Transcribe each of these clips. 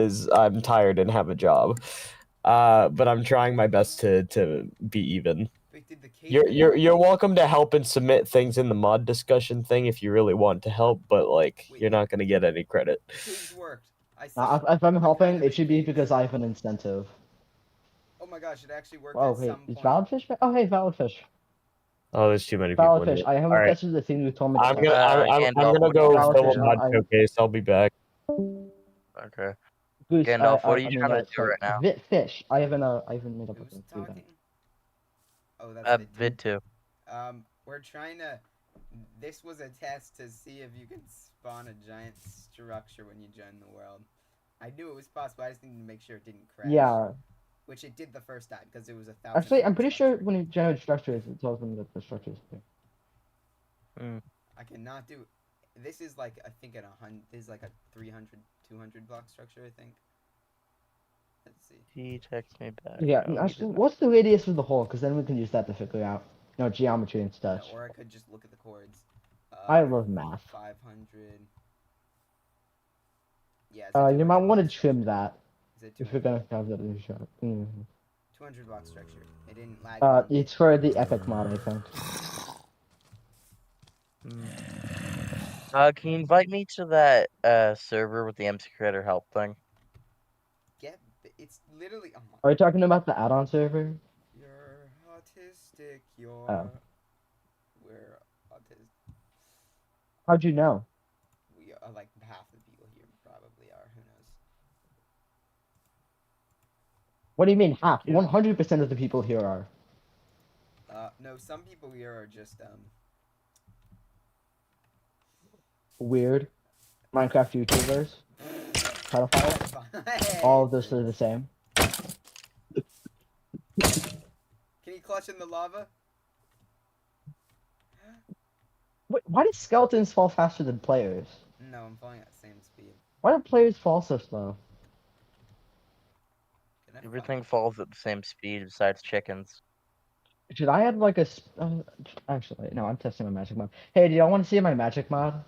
is I'm tired and have a job. But I'm trying my best to be even. Wait, did the You're welcome to help and submit things in the mod discussion thing if you really want to help, but like Wait, you're not gonna get any credit. the caves worked. I see. If I'm a helping, kind of it should be cave because I have system. an incentive. Oh my gosh, it actually worked Oh at wait, some is point. Valid Fish? Oh hey, Valid Fish. Oh, there's too many people Valid in Fish. here. I haven't All right, tested the thing you told me to I'm test. gonna I'm Gandalf, gonna what are you go trying to film a do? mod showcase. I'll be back. Okay. Goose, Gandalf, what are you I mean, trying to do sorry, right now? Fish. I haven't made up a Who's thing. talking? Oh, that's Vid 2. We're trying to. This was a test to see if you can spawn a giant structure when you join the world. I knew it was possible. I just needed to make sure it didn't crash. Yeah. Which it did the first time because it was 1,000. Actually, I'm pretty sure when you generate structures, it tells them that the structure is clear. I cannot do. This is like I think this is like a 300, 200 block structure. I think. Let's see. He texts me back. Yeah. No, Actually, what's the radius of the hole? Because then we can use that to figure out, geometry and Yeah, stuff. or I could just look at the chords. I love math. 500. Yeah. You might want to trim that Is it if you're gonna have that in the shot. 200 block structure. It didn't lag. It's for the epic mod, I think. Can you invite me to that server with the MC Creator help thing? It's literally. Oh my. Are you talking about the add-on server? You're autistic. Oh. We're autistic. How'd you know? We are like half the people here probably are. Who knows? What do you mean half? 100% of the people here are. No, some people here are just Weird. Minecraft YouTubers. Pedophiles. All of those are the same. Can you clutch in the lava? Wait, why do skeletons fall faster than players? No, I'm falling at the same speed. Why do players fall so slow? Everything falls at the same speed besides chickens. Should I add like a... actually, no, I'm testing my magic mod. Hey, do y'all want to see my magic mod?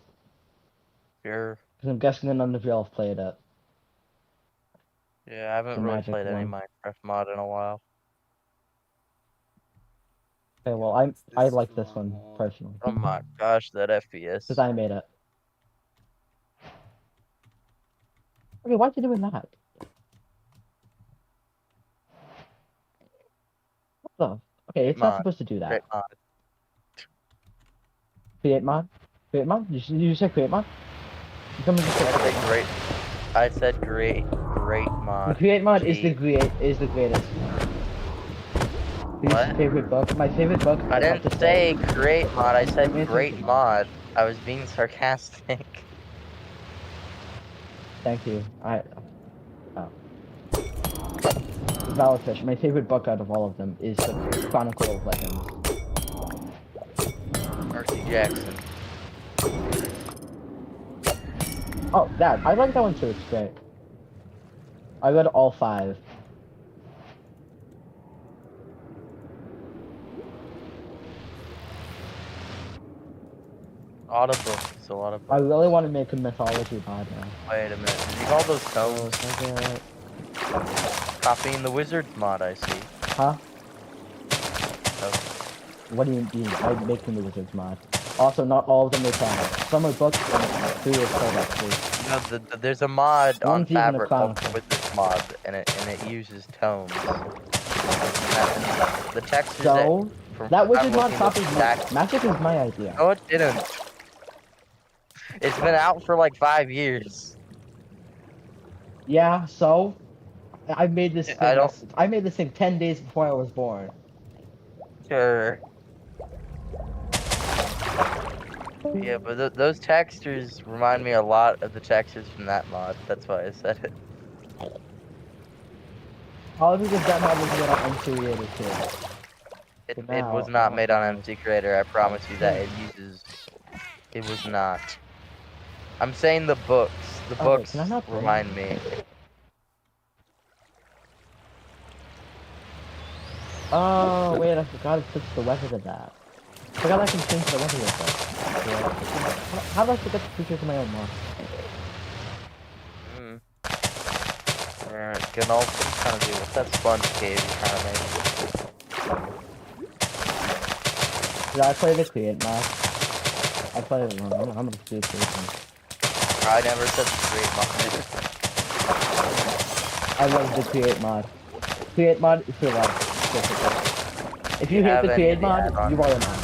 Sure. Because I'm guessing that none of y'all have played it. Yeah, I haven't The really magic played any one. Minecraft mod in a while. Okay, well, I like this one, personally. Oh my gosh, that FPS. Because I made it. Okay, why'd you doing that? What the? Okay, it's not supposed to do that. Great mod. Create mod? Create mod? You said create mod? I said great mod. The create mod is the greatest. What? Favorite book? My favorite book. I didn't say create mod, I said great mod. I was being sarcastic. Thank you. Valid Fish. My favorite book out of all of them is the Chronicle of Legends. Percy Jackson. Oh, that. I like that one too. It's great. I read all 5. Audible. It's a lot of. I really want to make a mythology mod now. Wait a minute. Did you call those tomes? Copying the wizard's mod, I see. Huh? Oh. What do you mean? I'm making the wizard's mod. Also, not all of them are products. Some are books and 3 are products. No, there's a mod on One's even a Fabric called chronicle. Wizard's mod, and it uses tomes. The textures So, that wizard mod copies exact. Magic is my idea. No, it didn't. It's been out for like 5 years. Yeah, so I made this. I made this thing 10 days before I was born. Sure. Yeah, but those textures remind me a lot of the textures from that mod. That's why I said it. Probably because that mod was made on MC Creator too. It was not made on MC Creator. I promise you that. It was not. I'm saying the books. The books remind me. Oh wait, I forgot to switch the weapon to that. I forgot I can change the weapon with that. Yeah. How do I forget to feature to my own mod? Ganol, what are you trying to do? What's that sponge cave you're trying to make? Did I play the create mod? I played it wrong. I'm gonna do it create. I never said create mod. I love the create mod. Create mod is for life. If you hate have the any create of the mod, add-ons? you are a mod.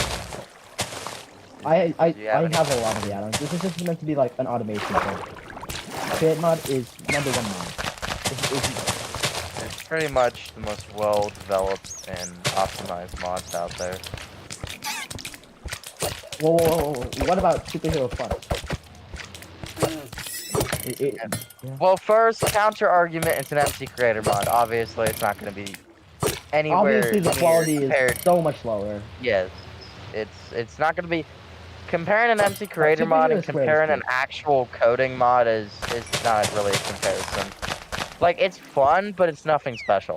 I Do you have any? have a lot of the add-ons. This is just meant to be like an automation thing. Create mod is number one mod. It's pretty much the most well-developed and optimized mods out there. Whoa. What about Superhero Plus? Well, first, counter-argument, it's an MC Creator mod. Obviously, it's not going to be anywhere Obviously, the near quality compared. is so much lower. Yes, it's not going to be comparing an MC Creator mod and Superhero Square is comparing an good. actual coding mod is not really a comparison. Like, it's fun, but it's nothing special.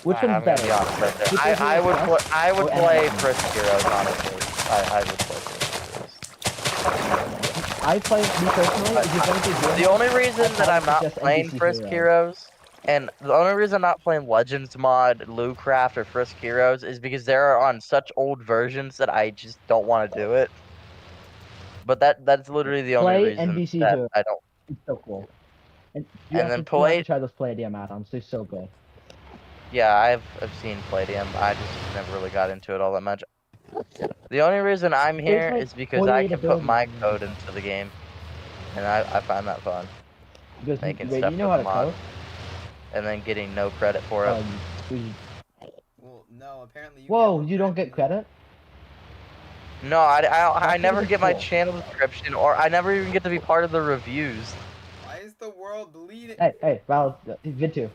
Which I'm one's gonna be better? honest right there. Superhero I would Plus I would or play MMO? Frisk Heroes, honestly. I would play Frisk Heroes. I play me personally. If you're going to do The only reason that I'm not just playing NPC Frisk Heroes. Heroes, and the only reason I'm not playing Legends mod, Lootcraft, or Frisk Heroes is because they're on such old versions that I just don't want to do it. But that's literally the only Play reason NPC that Heroes. I don't. It's so cool. And you And have then to, you have play- to try those Palladium add-ons. They're so good. Yeah, I've seen Palladium. I just never really got into it all that much. The only reason I'm here like is because I 48 can put my abilities. code into the game, and I find that fun. Because Making wait, stuff you know how with to mods. code? And then getting no credit for it. Oh, Well, no, apparently you whoa, get you don't get credit? No, I That's never really get my cool. channel description, or I never even get to be part of the reviews. Why is the world bleeding? Hey, Val, Vitu.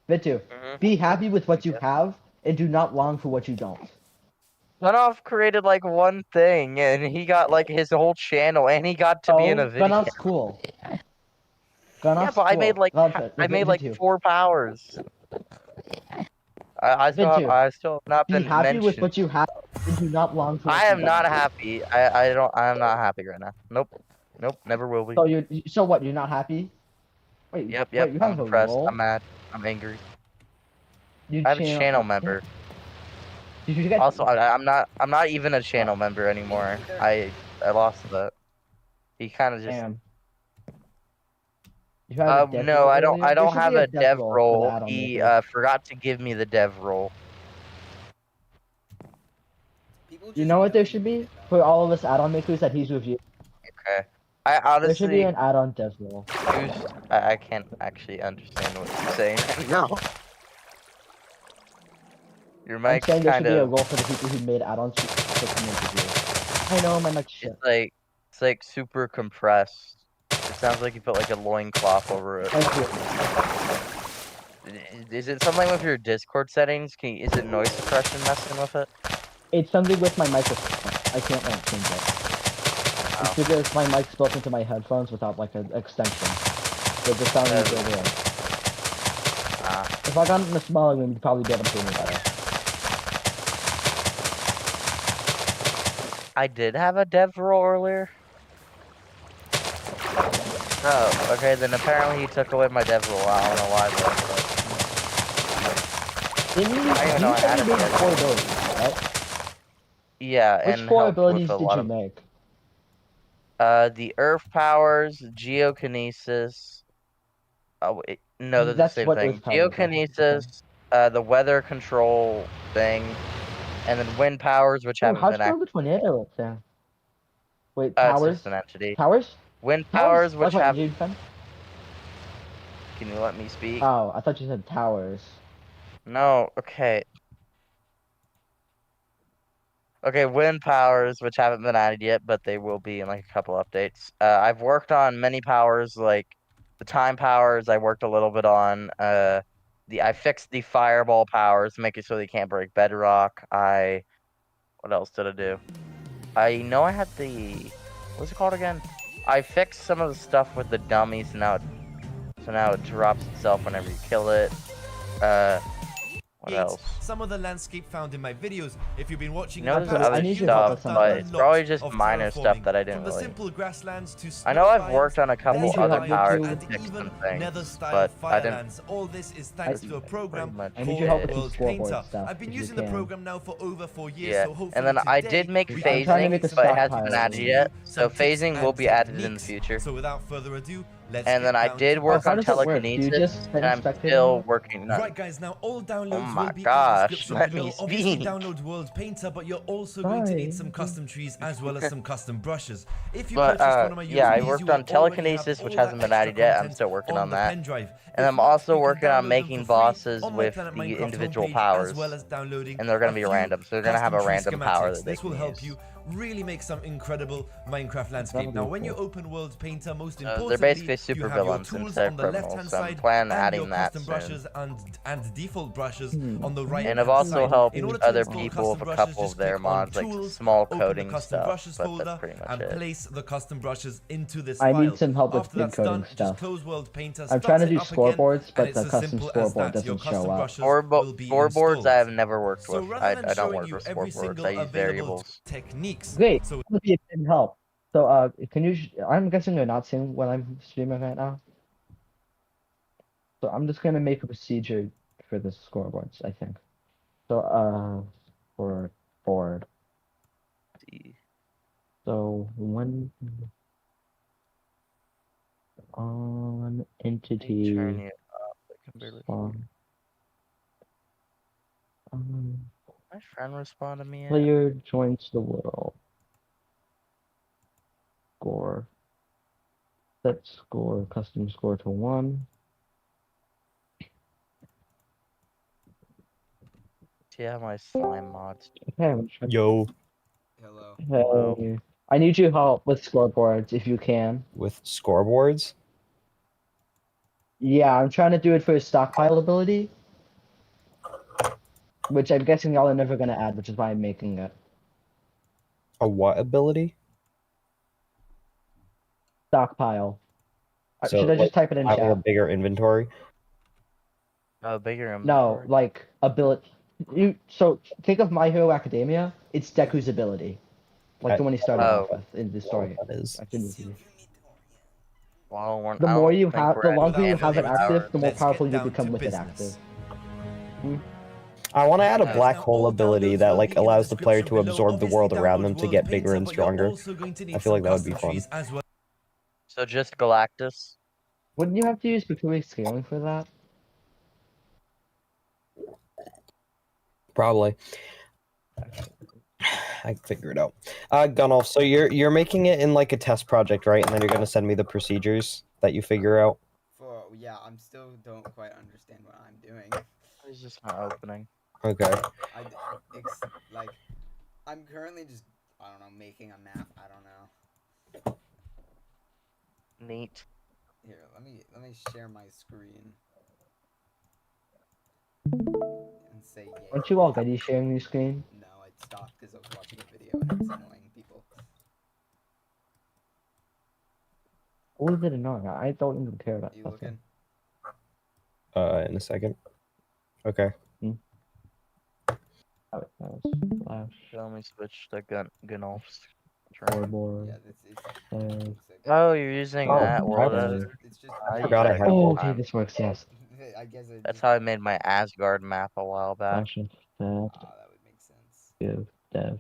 Mhm. Be happy with what you have, and do not long for what you don't. Gunoff created like one thing, and he got like his whole channel, and he got to be in a video. Gunoff's cool. Gunoff's Yeah, but I made cool. like Val, I made like Vitu, 4 powers. I still Vitu, have not Be been happy mentioned. with what you have, and do not long for what I you am not don't. happy. I'm not happy right now. Nope, never will be. So what? You're not happy? Wait. Yep. Wait, you I'm have a depressed. role? I'm mad. I'm angry. You I have a channel member. Did you get? Also, I'm not even a channel member anymore. I lost that. He kind of just. Damn. You have a dev No, role I don't. earlier? I There don't should have be a dev for the role. add-on He maker. forgot to give me the dev role. People You just know what there you should need be it, though. for all of us add-on makers that he's reviewed? Okay. I There should be honestly, an add-on dev role. I can't actually understand what you're saying right now. Your I'm mic's saying there should kind be a of. role for the people who made add-ons to make reviews. I know my mic's shit. It's like super compressed. It sounds like you put like a loincloth over it. Thank you. Is it something with your Discord settings? Is it noise suppression messing with it? It's something with my microphone. I can't like change it. Oh. It's because my mic's built into my headphones without like an extension. So the sound is really weird. Ah. If I got it in a smaller room, you'd probably be able to hear me better. I did have a dev role earlier. Oh, okay, then apparently he took away my dev role. I don't know why though. Didn't you? I don't even know You I said had you it made yet. 4 abilities, right? Yeah, Which and 4 helped abilities with a did lot you of make? the earth powers, geokinesis. Oh wait, no, they're the That's same what thing. earth powers are. Geokinesis, the weather control thing, and then wind powers, which Oh, haven't how'd been you active. know which one it is then? Wait, It's powers? just an entity. Powers? Wind powers, which Like what have. you said? Can you let me speak? Oh, I thought you said towers. No, okay. Okay, wind powers, which haven't been added yet, but they will be in like a couple updates. I've worked on many powers, like the time powers. I worked a little bit on. I fixed the fireball powers, make it so they can't break bedrock. What else did I do? I know I had the. What's it called again? I fixed some of the stuff with the dummies, so now it drops itself whenever you kill it. What 8. else? Some of the landscape found in my videos. If you've been watching You know, in the there's past, I other need you your know help I've with done something. a but it's lot probably just of minor stuff terraforming, that I didn't from the really. simple grasslands to I know I've snow worked on a biomes, couple need desert your other help. biomes, powers You- to and fix even some things, nether-style but I didn't firelands. All this is thanks to a pretty program much I need your help called with some World scoreboard Painter. stuff, I've been if you using the can. program now for over 4 years, Yeah, so hopefully and then I today did make we I'm can trying to phasing, make a some but it stockpile. hasn't been some added to yet. you, So some tips phasing will and be added in the techniques. future. So without further ado, let's And then get I down did to work how on does it work? Do you telekinesis, just and I'm spectating still it? working on. Right, guys, now all downloads Oh my will be gosh, in the description let below. me Obviously, speak. download World Painter, but you're also going to need Sorry. some custom trees as well as some custom brushes. If you But purchase one of my yeah, I USBs, worked you will on already have telekinesis, which all that hasn't been extra added yet. I'm content still working on the that. pen drive. And If I'm not, also you can working on download them making for free bosses on my with Planet the Minecraft individual homepage, powers. as well as downloading And they're going a to be few random, so they're going to have a custom tree random power schematics. that they This can will help use. you really make some incredible Minecraft landscape. That'll Now, be when you cool. open World Painter, most They're importantly, basically you super have your villains tools instead on of the criminals, left-hand so I'm side planning on and adding your that custom soon. brushes and default brushes on the And right And I've hand also side. helped In order to other install people custom with a brushes, couple just of their click on mods, like Tools, small open the coding Custom stuff, Brushes but folder, that's pretty much and it. place the custom brushes into this I file. need some help with After big that's coding done, just stuff. close World Painter, I'm start trying to it do up again, scoreboards, and but it's the as custom simple as scoreboard that. Your doesn't show custom up. brushes will be Scoreboards installed. I have never worked So with. rather than I don't showing work you with every scoreboards. single I use available variables. techniques, Great. so Let me can help. So, can you? I'm guessing you're not seeing what I'm streaming right now. So I'm just gonna make a procedure for the scoreboards. I think. So, for board. So when on Turn entity you up. I can barely hear you. My friend responded to me. Yet? player joins the world. Score. Set score, custom score to 1. See how my slime mods. Okay, I'm trying- Yo, Hello. Hello. Hey, I need your help with scoreboards if you can. with scoreboards. Yeah, I'm trying to do it for his stockpile ability. Which I'm guessing y'all are never gonna add, which is why I'm making it. A what ability? Stockpile. So, Should I just type it in having a chat? bigger inventory. Bigger No, inventory? like ability. So think of My Hero Academia. It's Deku's ability, like the one he started off Oh. with in the story. That is. I couldn't see. Well, The more you have, the longer you Without have it further ado, active, the more let's get powerful you down become to with it business. active. I want to add a Now, black Now, hole all ability downloads that will like be in the allows the player to description below. absorb the Obviously, world around download them to World get bigger Painter, and but you're stronger. also going to need I feel like some that would be custom fun. trees as well. So just Galactus? Wouldn't you have to use Victoria scaling for that? Probably. I can figure it out. Gunolf, so you're making it in like a test project, right? And then you're gonna send me the procedures that you figure out. Yeah, I'm still don't quite understand what I'm doing. It's just not opening. Okay. Like, I'm currently just, I don't know, making a map. I don't know. Neat. Here, let me share my screen. And say yay. Aren't you already sharing your screen? No, I stopped because I was watching a video and it's annoying people. What is it annoying? I don't even care about You that. looking? In a second. Okay. Oh, Flash, Let me switch to Gunolf's. scoreboard. Yeah, it's There's- Oh, you're using Oh, that world okay. editor? it's just I use forgot I that had all Oh, the okay, time. this works. Yes. I guess it That's just, how I made my Asgard map a while back Flash effect. that would make sense. Give dev.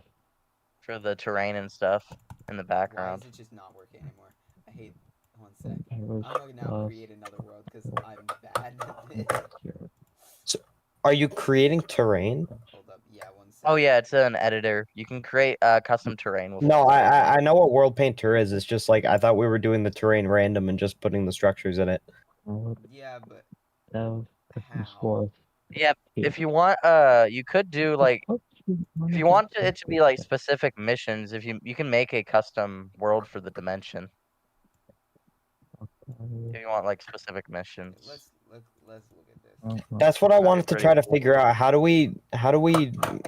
for the terrain and stuff in the Why background. is it just not working anymore? I hate. One sec. Heroes I'm gonna now plus create another world because I'm bad at this. hero. Are you creating terrain? Hold up, yeah, one sec. Oh yeah, it's an editor. You can create custom terrain with No, it. I know what World Painter is. It's just like I thought we were doing the terrain random and just putting the structures in it. Yeah, but Dev. Custom How? score. Yep. If you want, you could do like if you want it to be like specific missions. If you can make a custom world for the dimension. If you want like specific missions. let's look at this. That's what I That'd be wanted to pretty try to cool. figure out. How do we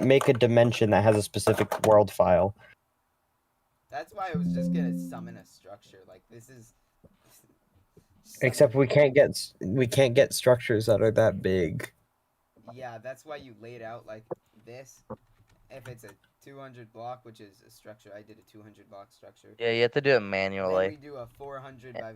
make a dimension that has a specific world file? That's why I was just gonna summon a structure. Like this is. Except we can't get structures that are that big. Yeah, that's why you laid out like this. If it's a 200 block, which is a structure, I did a 200 block structure. Yeah, you have to do it Then we manually. do a 400 by.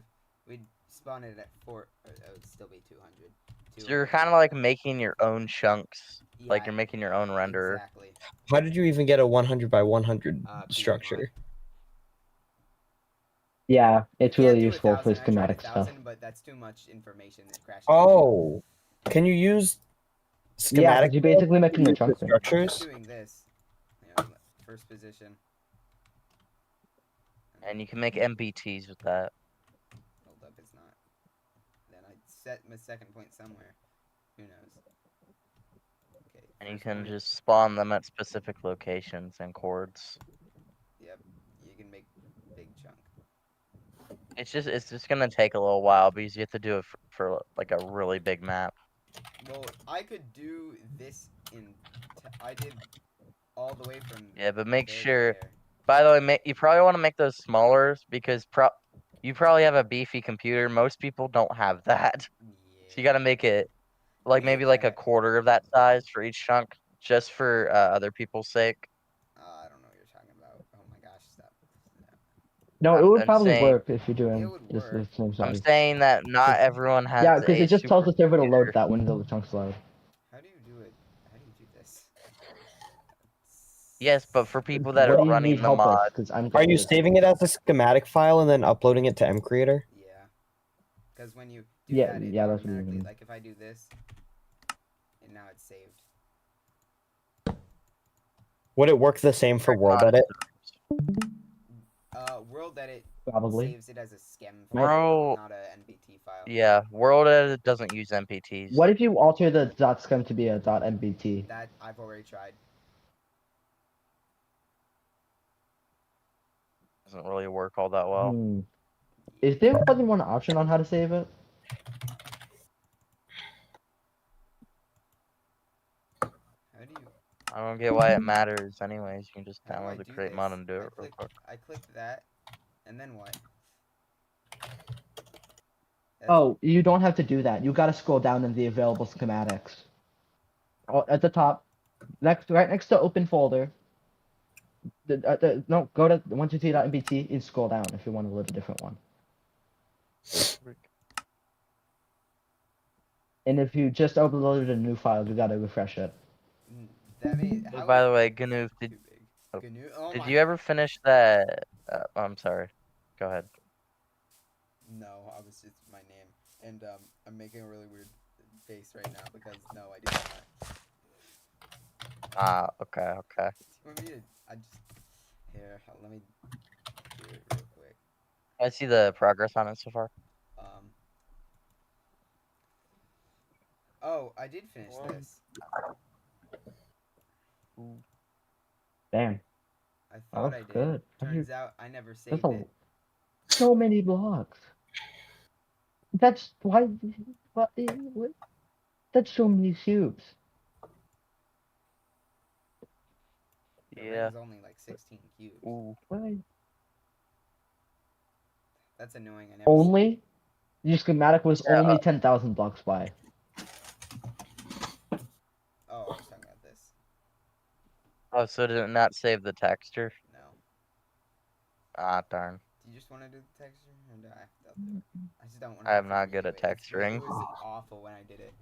We'd spawn it at 4. Or it would still be 200. So you're kind of like making your own chunks. Yeah, Like you're making your own renderer. exactly. How did you even get a 100 by 100 PMod. structure? Yeah, it's You can't really do useful for 1,000. I tried schematic stuff. 1,000, but that's too much information. It crashes. Oh, can you use Yeah, schematic? because you're basically making the for chunk thing. I'm just structures? doing this. You know, first position. And you can make MBTs with that. Hold up, it's not. Then I set my second point somewhere. Who knows? Okay. And you first can point. just spawn them at specific locations and chords. Yep. You can make big chunk. It's just gonna take a little while because you have to do it for like a really big map. Well, I could do this in. I did all the way from. Yeah, but make there to sure. there. By the way, you probably want to make those smaller because you probably have a beefy computer. Most people don't have that, Yeah. so you gotta make it like We maybe get like a that. quarter of that size for each chunk, just for other people's sake. I don't know what you're talking about. Oh my gosh, stop. No, it I'm- would I'm probably saying- work if you're It doing would just work. the same I'm size. saying that not everyone has Yeah, because a it just tells the server to load supercomputer. that when the chunks load. How do you do it? How do you do this? Yes, but for people that What are do you running need the help with? mod, Because I'm Are you confused. saving it as a schematic file and then uploading it to MCreator? Yeah. Because when you do Yeah, that, it yeah, that's what you automatically, mean. like if I do this, and now it's saved. Would it work the same for World Edit? World Edit Probably. saves it as a schem Right. file, not a NBT file. yeah, World Edit doesn't use MPTs. What if you alter the .schem to be a .mbt? That I've already tried. Doesn't really work all that well. Is there more than one option on how to save it? How do you? I don't get why it matters. Anyways, you can just How do I download the do crate this? mod and do it real quick. I clicked that, and then what? That's- Oh, you don't have to do that. You gotta scroll down in the available schematics. Oh, at the top, right next to open folder. No, go to 123.mbt and scroll down if you want to load a different one. And if you just uploaded a new file, you gotta refresh it. That means. Oh, by the way, Gnu, Too did big. oh, Gnu? Oh did my- you ever finish that? I'm sorry. Go ahead. No, I was just my name, and I'm making a really weird face right now because no, I did not. Ah, okay, okay. Do you want me to? I just here. Let me do it real quick. I see the progress on it so far. Oh, I did finish this. Damn, I that thought looks I did. good. Turns out I never That's saved it. so many blocks. That's why. What? That's so many cubes. The Yeah. ring's only like 16 cubes. Ooh. Why? That's annoying. I never. Only? Your schematic was Yeah, only 10,000 blocks wide. Oh, I was talking about this. Oh, so did it not save the texture? No. Ah, darn. Do you just want to do the texture, or do I have to do it? I just don't want. I am not good at texturing. It was awful when I did it.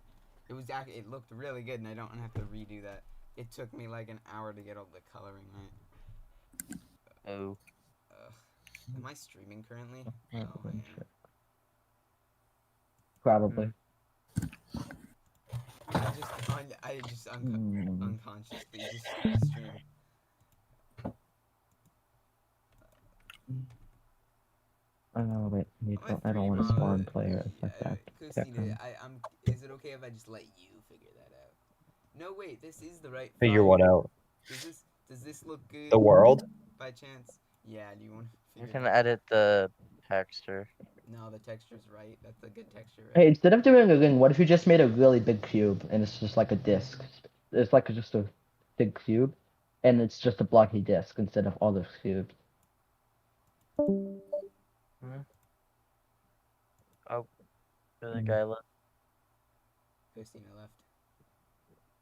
It was actually. It looked really good, and I don't have to redo that. It took me like an hour to get all the coloring right. Oh. Am I streaming currently? Yeah, Oh, I am. Probably. I just unconsciously just stream. Oh wait, I don't want to spawn player like that. Christina, is it okay if I just let you figure that out? No, wait, this is the right. Figure file. what out? Does this look good? The world? By chance? Yeah. Do you want to? You can edit the texture. No, the texture's right. That's a good texture. Right? Hey, instead of doing a ring, what if you just made a really big cube and it's just like a disc? It's like just a big cube, and it's just a blocky disc instead of all those cubes. Oh, the guy left. Christina left.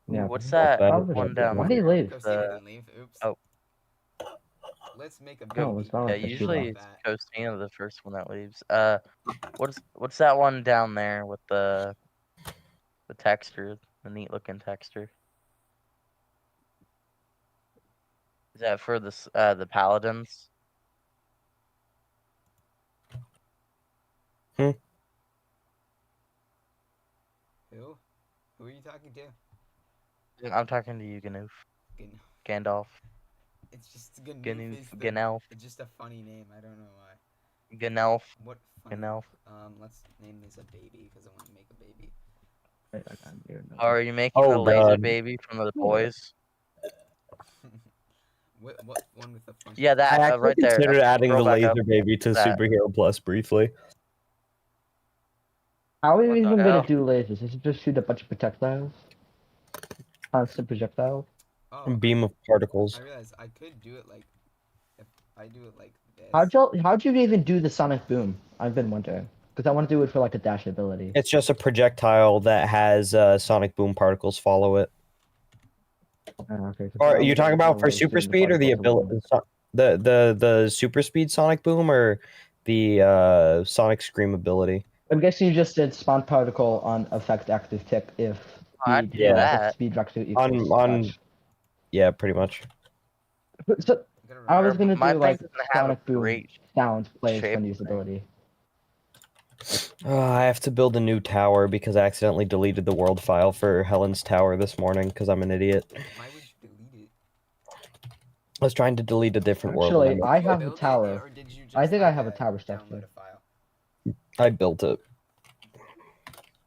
Yeah. What's Well, that that How is did one not down Why good. did he there? leave? Costina The didn't leave. Oops. oh. Let's make a Oh, baby. what's wrong Yeah, with the usually Shiba? it's Costina the first one that leaves. What's that one down there with the texture, the neat looking texture? Is that for the paladins? Who? Who are you talking to? I'm talking to you, Ganoof. Gan- Gandalf. It's just Ganoof Ganoof. is Ganelf. it's just a funny name. I don't know why. Ganelf. What funny? Ganelf. Let's name this a baby because I want to make a baby. Are you making the Oh, laser God. baby from the boys? What one with the funny? Yeah, I that actually right there. considered adding Scroll the back up. laser baby to That. Superhero Plus briefly. How are we What the even hell? gonna do lasers? Is it just shoot a bunch of projectiles? Constant projectiles? Oh, Beam of particles. I realized I could do it like if I do it like this. How'd you even do the sonic boom? I've been wondering. Because I want to do it for like a dash ability. It's just a projectile that has sonic boom particles follow it. Okay. 'Cause Or are I you was talking like, about no for way super shooting speed or the particles ability, alone. the super speed sonic boom or the sonic scream ability? I'm guessing you just did spawn particle on effect active tick if I'd speed, do Yeah. if that. speed vector On equals touch. yeah, pretty much. So Gotta I was remember- gonna My do thing like doesn't have a sonic boom great sound plays shape from thing. usability. I have to build a new tower because I accidentally deleted the world file for Helen's Tower this morning because I'm an idiot. Why would you delete it? I was trying to delete a different world. Actually, and I Did you have a build it, tower. or did you just, I think I like, have a tower download structure. a file? I built it,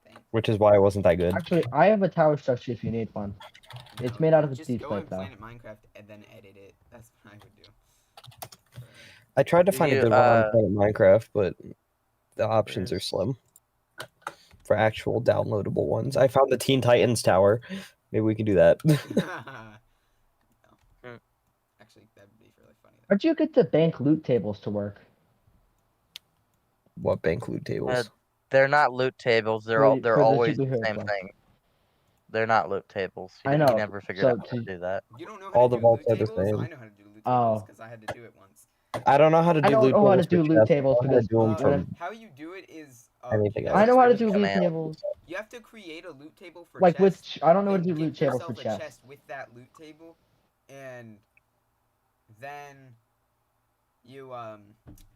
Thanks. which is why it wasn't that good. Actually, I have a tower structure if you need one. It's made out of a just deep go slate, on though. Planet Minecraft and then edit it. That's what I would do. I tried to Do find a you, good one on Planet Minecraft, but the options are Where's- slim for actual downloadable ones. I found the Teen Titans Tower. Maybe we can do that. No. Hmm. Actually, that would be really funny. How'd you get the bank loot tables to work? What bank loot tables? They're not loot tables. They're For the always the superhero same club. thing. They're not loot tables. He, I he know, never figured so out how to do that. You don't know All how the to do vaults loot are the tables? same. I know how to do loot tables Oh. because I had to do it once. I don't know how to do I don't loot know how to tables do for loot chests. tables I know how to because do them when from How you do it is anything you else. I know how to just do create loot a- tables. You have to create a loot table for Like with, chests. I don't know how to and do loot give tables for yourself a chests. chest with that loot table, and then you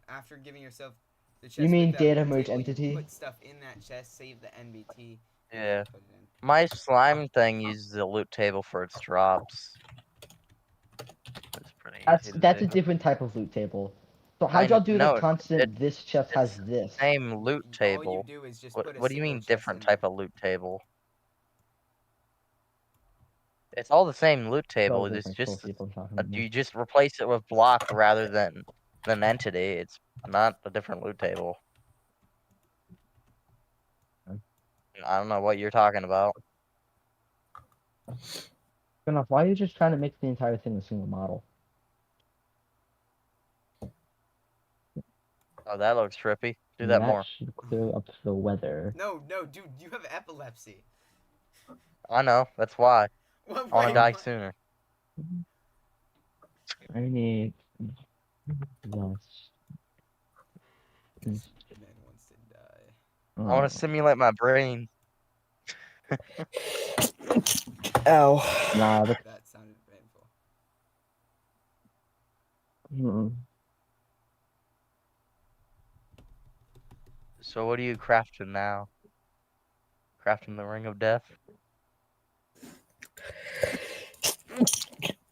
after giving yourself the chest. You mean with that data loot merge table, you entity? put stuff in that chest, save the NBT. and Yeah. Put it in. My slime thing uses the loot table for its drops. It's pretty easy to That's do. a different type of loot table. So I how'd y'all do know, the constant? it- This chest has it's this. Same loot All you table. do is just What put a do you single mean chest different in type there. of loot table? It's all the same loot table. It's just you just replace it with block rather than an entity. It's not a different loot table. I don't know what you're talking about. Enough. Why are you just trying to make the entire thing a single model? Oh, that looks trippy. Do that more. should clear up the weather. No, dude, you have epilepsy. I know. That's why. What? I want to Wait, die what? sooner. I need less. This man wants to die. I want to simulate my brain. Ow. Nah, That sounded painful. So what are you crafting now? Crafting the ring of death?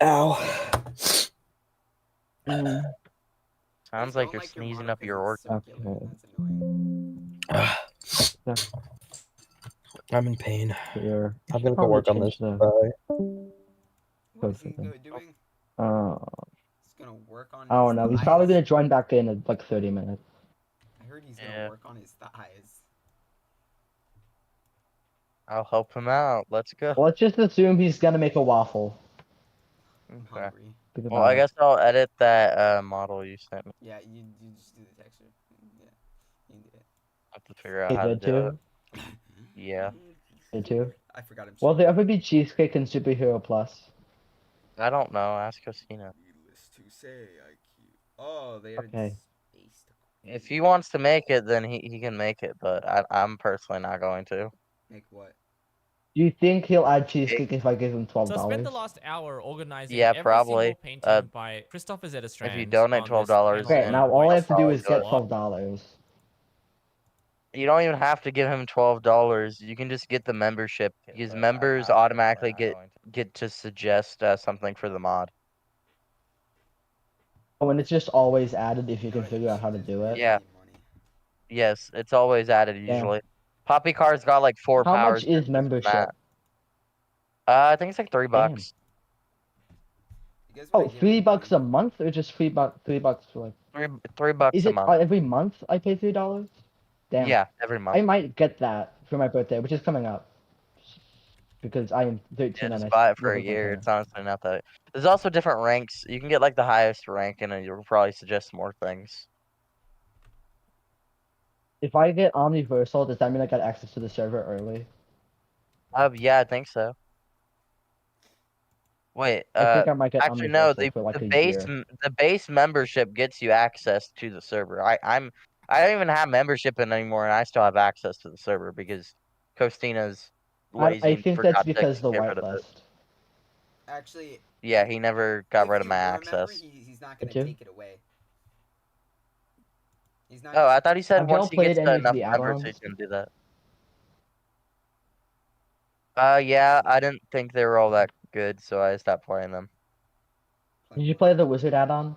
Ow. Sounds Just like don't you're your sneezing model up 'cause your it's orc. circular, Okay. and That's annoying. I'm in pain. Here. I'm gonna go Probably work on this. change the- Bye. What is he Perfect. doing? Uh, He's gonna work on. I don't his know. He's thighs? probably gonna join back in like 30 minutes. I heard he's Yeah. gonna work on his thighs. I'll help him out. Let's go. Well, let's just assume he's gonna make a waffle. I'm Okay. hungry. Think Well, about I it. guess I'll edit that model you sent me. Yeah, you just do the texture. Yeah, you can do it. I have to figure out He how to did do too. it. Yeah. Did too. I forgot him. Will there ever be Cheesecake and Superhero Plus? I don't know. Ask Christina. Needless to say, I keep. Oh, they are Okay. spaced. If he wants to make it, then he can make it, but I'm personally not going to. Make what? Do you think he'll add Cheesecake if I give him So I spent $12? the last hour organizing Yeah, every probably. single painting by Christopher Zetastrand. If you donate $12, Okay, then now all I I'll have to do probably is do get it. $12. You don't even have to give him $12. You can just get the membership because members automatically get to suggest something for the mod. When it's just always added if you You know can what, figure out how to there's do it. Yeah. really money. Yes, it's always added usually. Poppy Car's got like 4 How powers. much is just from membership? that. I think it's like $3. Damn. You guys Oh, wanna give me $3 a money? month or just $3 for like? $3 Is a it month. every month I pay $3? Damn. Yeah, every month. I might get that for my birthday, which is coming up. Because I am 13 Yeah, and just I buy it for live a with my year. parents. It's honestly not that. There's also different ranks. You can get like the highest rank, and you'll probably suggest more things. If I get Omniversal, does that mean I got access to the server early? Yeah, I think so. Wait, I think I might get actually no. Omniversal for like The a base year. the base membership gets you access to the server. I don't even have membership in anymore, and I still have access to the server because Costina's lazy I and think that's forgot to because the get rid of it. whitelist. Actually, Yeah, he never got if rid of you my remember, access. he's not Did gonna you? take it away. He's not. Oh, I thought he said Have y'all once he played gets to any of enough the members, he add-ons? can do that. Yeah, I didn't think they were all that good, so I stopped playing them. Did you play the wizard add-on?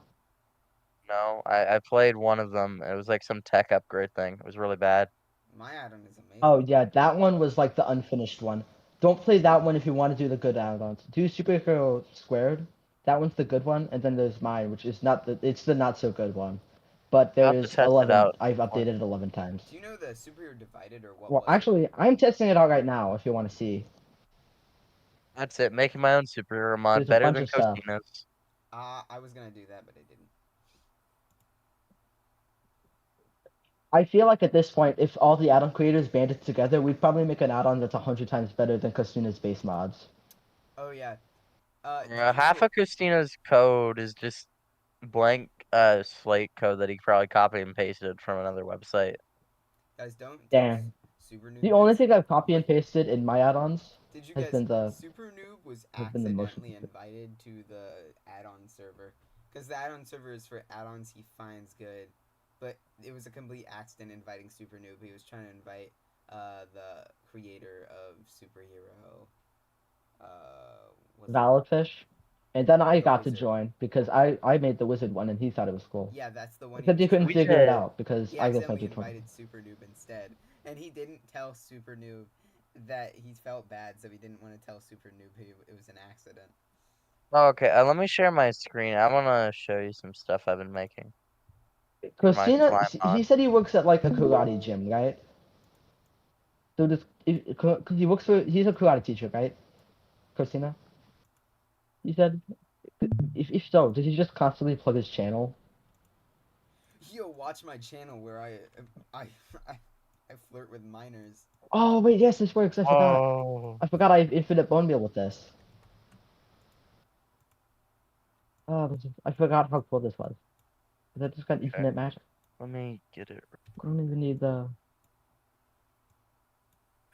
No, I played one of them. It was like some tech upgrade thing. It was really bad. My add-on is amazing. Oh yeah, that one was like the unfinished one. Don't play that one if you want to do the good add-ons. Do Superhero Squared. That one's the good one, and then there's mine, which is not the it's the not so good one. But I'll there have to is test it 11. out. I've updated it 11 times. Do you know the Superhero Divided or what? Well, was it? actually, I'm testing it out right now. If you want to see, That's it. Making my own superhero mod There's a better bunch than of stuff. Costina's. I was gonna do that, but I didn't. I feel like at this point, if all the add-on creators banded together, we'd probably make an add-on that's 100 times better than Kasuna's base mods. Oh yeah. Did you Half know of Christina's code is just blank slate code that he probably copied and pasted from another website. guys don't tell Damn. Super Noob The only this. thing I've copy and pasted in my add-ons Did you has guys? been the Super Noob was has been the motion accidentally invited to the add-on server, because the add-on server is for add-ons he finds good, but it was a complete accident inviting Super Noob. He was trying to invite the creator of superhero what's it- Validfish. And then I The got to wizard. join because I made the wizard one and he thought it was cool. Yeah, that's the one. Because he couldn't We figure it did. out because He I guess I accidentally did 20. invited Super Noob instead, and he didn't tell Super Noob that he felt bad, so he didn't want to tell Super Noob it was an accident. Okay, let me share my screen. I want to show you some stuff I've been making. Christina, slime mod. he said he works at like a karate gym, right? So this, because he works for, he's a karate teacher, right? Christina? He said, if so, does he just constantly plug his channel? Yo, watch my channel where I flirt with minors. Oh wait, yes, this works. I forgot. Oh. I forgot I have infinite bone meal with this. Oh, I forgot how cool this was. I just got infinite magic. Let me get it. I don't even need the.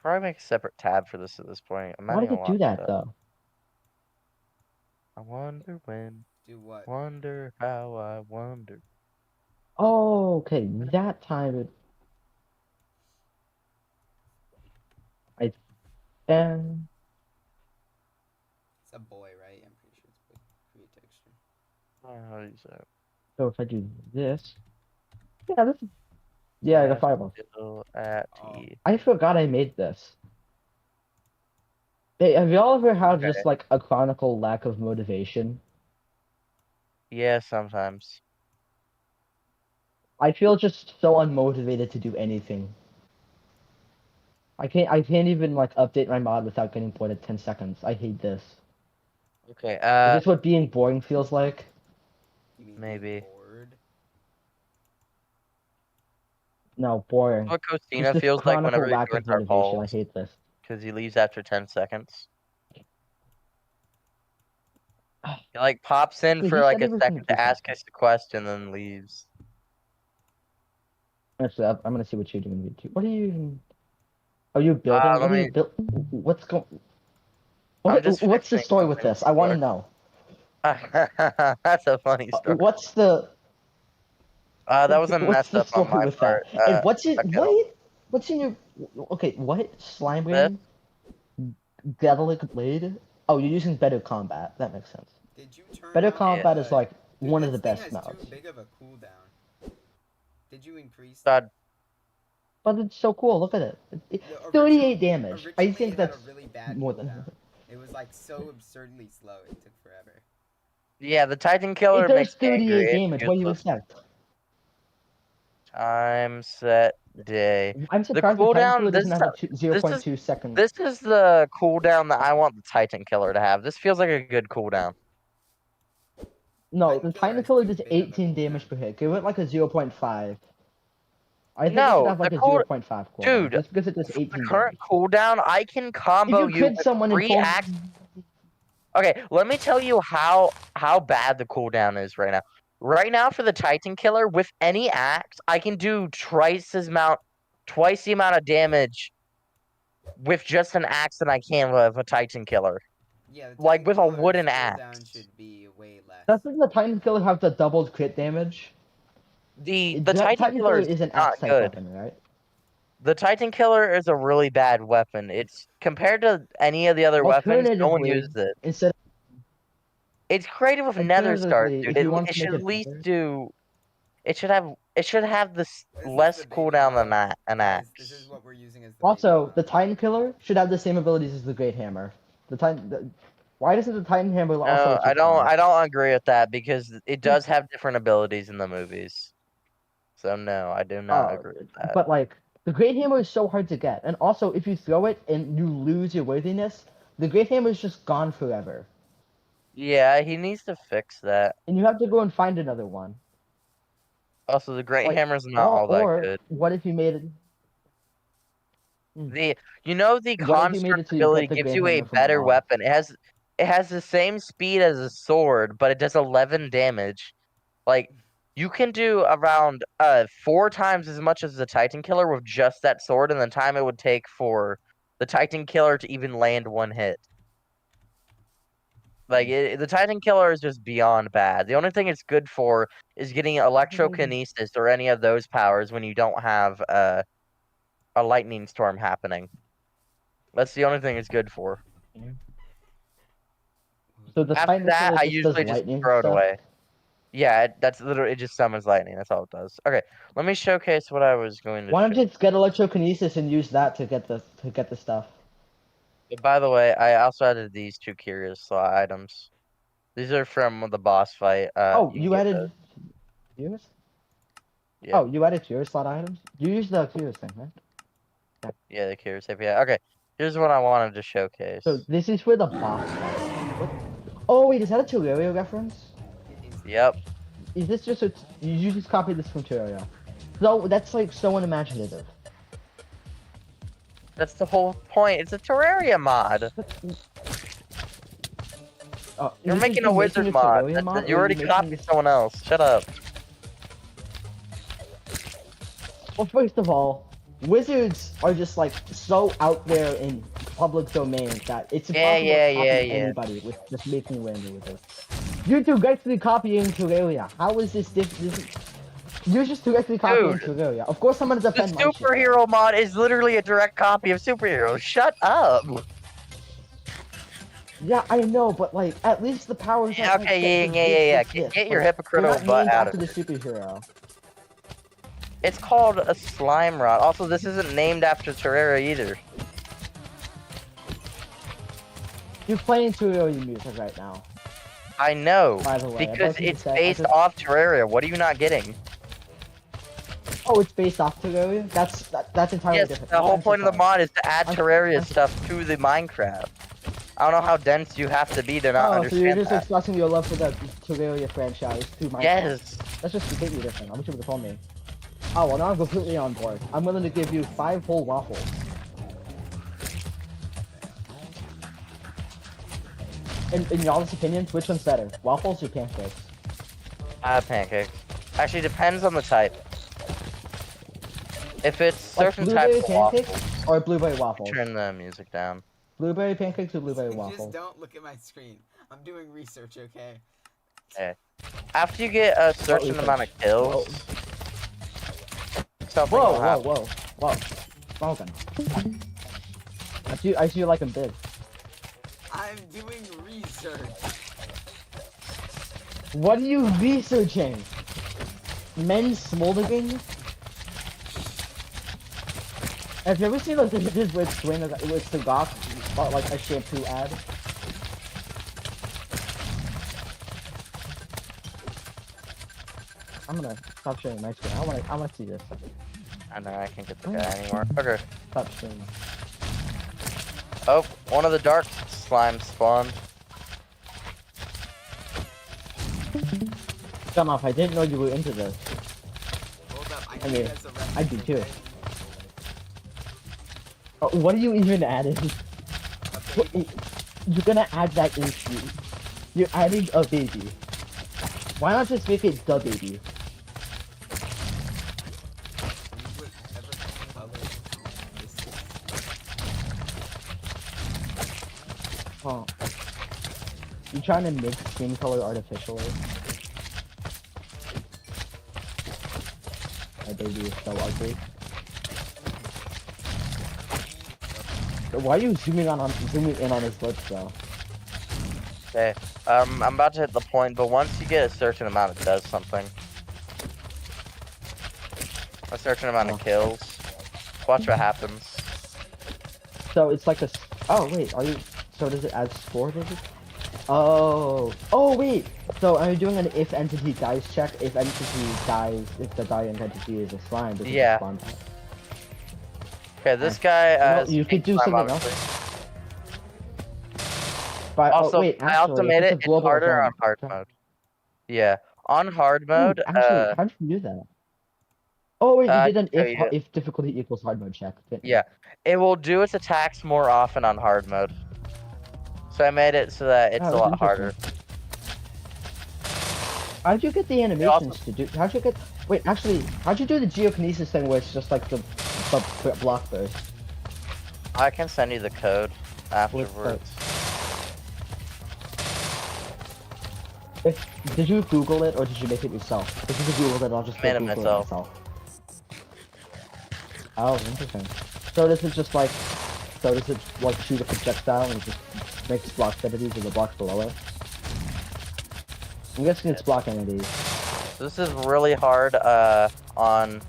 Probably make a separate tab for this at this point. I'm Why adding did a it lot do of that stuff. though? I wonder when. Do what? Wonder how I wonder. Oh, okay. That time it. And It's a boy, right? I'm pretty sure it's boy. Create texture. How do you say it? so if I do this, yeah, this is. Yeah, I got fireball. Still at Oh. T. I forgot I made this. Hey, have y'all ever had Okay. just like a chronicle lack of motivation? Yeah, sometimes. I feel just so unmotivated to do anything. I can't even like update my mod without getting bored at 10 seconds. I hate this. Okay, Is this what being boring feels like? You mean Maybe. Bored? No, boring. what Just Costina this feels like chronicle whenever he lack of joins our motivation. I calls. hate this. because he leaves after 10 seconds. He like pops in Wait, for he like said a he was gonna second do to ask something. us a question, then leaves. Actually, I'm gonna see what you're doing. What are you even? Are you building? let What are you me- build? What's going? I'm just What's the fixing story with something this? I want to know. That's a funny story. What's the? That was a What's mess the up on story my with part. that? And what's it? Okay, What? What's in your? Okay, what slime This? brain? Devilic blade? Oh, you're using better combat. That makes sense. Did you turn Better off combat the- is like Dude, one of the this thing best has mods. too big of a cooldown. Did you increase God, But it's so cool. Look at it. The 38 damage. I Originally, think it had that's a really bad more than. cooldown. It was like so absurdly slow. It took forever. yeah, the Titan Killer It does makes me 38 angry. It's damage. What do you useless. expect? Time set day. I'm surprised the cooldown- Titan Killer this doesn't is have a 0.2 second. This is the cooldown that I want the Titan Killer to have. This feels like a good cooldown. No, Titan the Killer Titan has Killer too does big of a 18 damage cooldown. per hit. Give it like a 0.5. I think it No, should have like the a cool- 0.5 cooldown. Dude, Just because it does The 18 current damage. cooldown, I can If combo you you crit with someone in 3 full... axes. Okay, let me tell you how bad the cooldown is right now. Right now for the Titan Killer, with any axe, I can do twice the amount of damage with just an axe than I can with a Titan Killer. Yeah, the Like, Titan with a Killer's wooden cooldown axe. should be way less. Doesn't the Titan Killer have the doubled crit damage? The The Titan Killer is an not axe type good. weapon, right? The Titan Killer is a really bad weapon. It's compared to any of the other weapons, no one Alternatively, uses it. instead It's created with Nether Stars, Alternatively, dude. if you want It to make should it at least better- do. It should have this This is less the baby cooldown than mod. an Guys, axe. this is what we're using as the Also, baby the mod. Titan Killer should have the same abilities as the Great Hammer. Why doesn't the Titan Hammer also No, let you I fly? don't agree with that because it does have different abilities in the movies. So no, I do not agree with that. But like, the Great Hammer is so hard to get, and also if you throw it and you lose your worthiness, the Great Hammer is just gone forever, Yeah, he needs to fix that. and you have to go and find another one. Also, the Great Like, Hammer's not all that good. What if you made it? The What if you made construct it so you ability get the gives Great you a Hammer from better the mod? weapon. It has the same speed as a sword, but it does 11 damage. Like you can do around 4 times as much as the Titan Killer with just that sword, and the time it would take for the Titan Killer to even land one hit. Like the Titan Killer is just beyond bad. The only thing it's good for is getting electrokinesis or any of those powers when you don't have a lightning storm happening. That's the only thing it's good for. So the After Titan that, Killer I just usually does just lightning throw it stuff? away. Yeah, that's literally, it just summons lightning. That's all it does. Okay, let me showcase what I was going to Why don't show. you just get electrokinesis and use that to get the stuff? By the way, I also added these 2 curious slot items. These are from the boss fight. Oh, can you get added those. yours? Yeah. Oh, you added your slot items? You used the curious thing, right? Yeah, the curious API. Okay, here's what I wanted to showcase. So this is for the boss fight. What? Oh wait, is that a Terraria reference? Yep. Is this just a? You just copied this from Terraria? So that's like so unimaginative. That's the whole point. It's a Terraria mod. You're is this making you a wizard mod. Terraria mod, You or are already making copied this- someone else. Shut up. Well, first of all, wizards are just like so out there in public domain that it's impossible to copy anybody with just making random wizards. You're directly copying Terraria. How is this different? You're just directly copying Dude, Terraria. Of course, I'm gonna The defend my shit. superhero mod is literally a direct copy of superhero. Shut up. Yeah, I know, but like, at least the powers. Yeah, okay, yeah. Get your hypocritical They're not butt named out after of the it. superhero. It's called a slime rod. Also, this isn't named after Terraria either. You're playing Terraria music right now. I know. By the way, I'd Because like you to it's say- I based just- off Terraria. What are you not getting? Oh, it's based off Terraria. That's entirely Yes, different. the Oh, whole I'm so point of the sorry. mod is to add I'm- Terraria I'm- stuff to the Minecraft. I don't know how dense you have to be to not Oh, so you're understand just that. expressing your love for the Terraria franchise to my. Yes. That's just completely different. I wish you would have told me. Oh well, now I'm completely on board. I'm willing to give you 5 whole waffles. in y'all's opinions, which one's better, waffles or pancakes? Pancakes. Actually, depends on the type. If it's Like certain blueberry types of waffles, pancakes or blueberry waffles? turn the music down. Blueberry pancakes or blueberry Just waffles? don't look at my screen. I'm doing research, okay? After you get a certain research? amount of kills, something Whoa, will whoa, happen. whoa, whoa. Smoking. I see you like them big. I'm doing research. What are you researching? Men's smoldering? Have you ever seen those images with swing with Sagok, like a shampoo ad? I'm gonna stop sharing my screen. I wanna see this. I know I can't get the guy anymore. Okay. Stop sharing. Oh, one of the dark slimes spawned. Come off, I didn't know you were into this. Hold up, I I need mean, you as a reference, I do too. okay? What are you even adding? A baby. You're gonna add that into. You're adding a baby. Why not just make it the baby? You would ever color this is- Oh. You trying to mix skin color artificially? My baby is so ugly. Why are you zooming in on his lips though? Okay. I'm about to hit the point, but once you get a certain amount, it does something. A certain amount of kills. Watch what happens. So it's like a. Oh wait, are you? So does it add score? Does it? Oh. Oh wait. So are you doing an if entity dies check? If entity dies, if the dying entity is a slime, does it Yeah. spawn back? Okay, this guy has you could pink do slime, something obviously. else. But Also, oh, wait, I also actually, made it's it a it's global harder on event. hard mode. Yeah, on hard mode. Actually, how did you do that? Oh wait, you did an show you. if difficulty equals hard mode check. didn't you? Yeah, it will do its attacks more often on hard mode. So I made it so that it's Oh, a that's lot harder. interesting. How'd you get the animations to do? How'd you get? Wait, actually, how'd you do the geokinesis thing where it's just like the block burst? I can send you the code afterwards. Did you Google it or did you make it yourself? If you could Google it, I'll just Made it Google myself. Oh, interesting. So this is just like, so does it like shoot a projectile and it just makes block entities in the blocks below it? I'm guessing it's block entities. This is really hard on.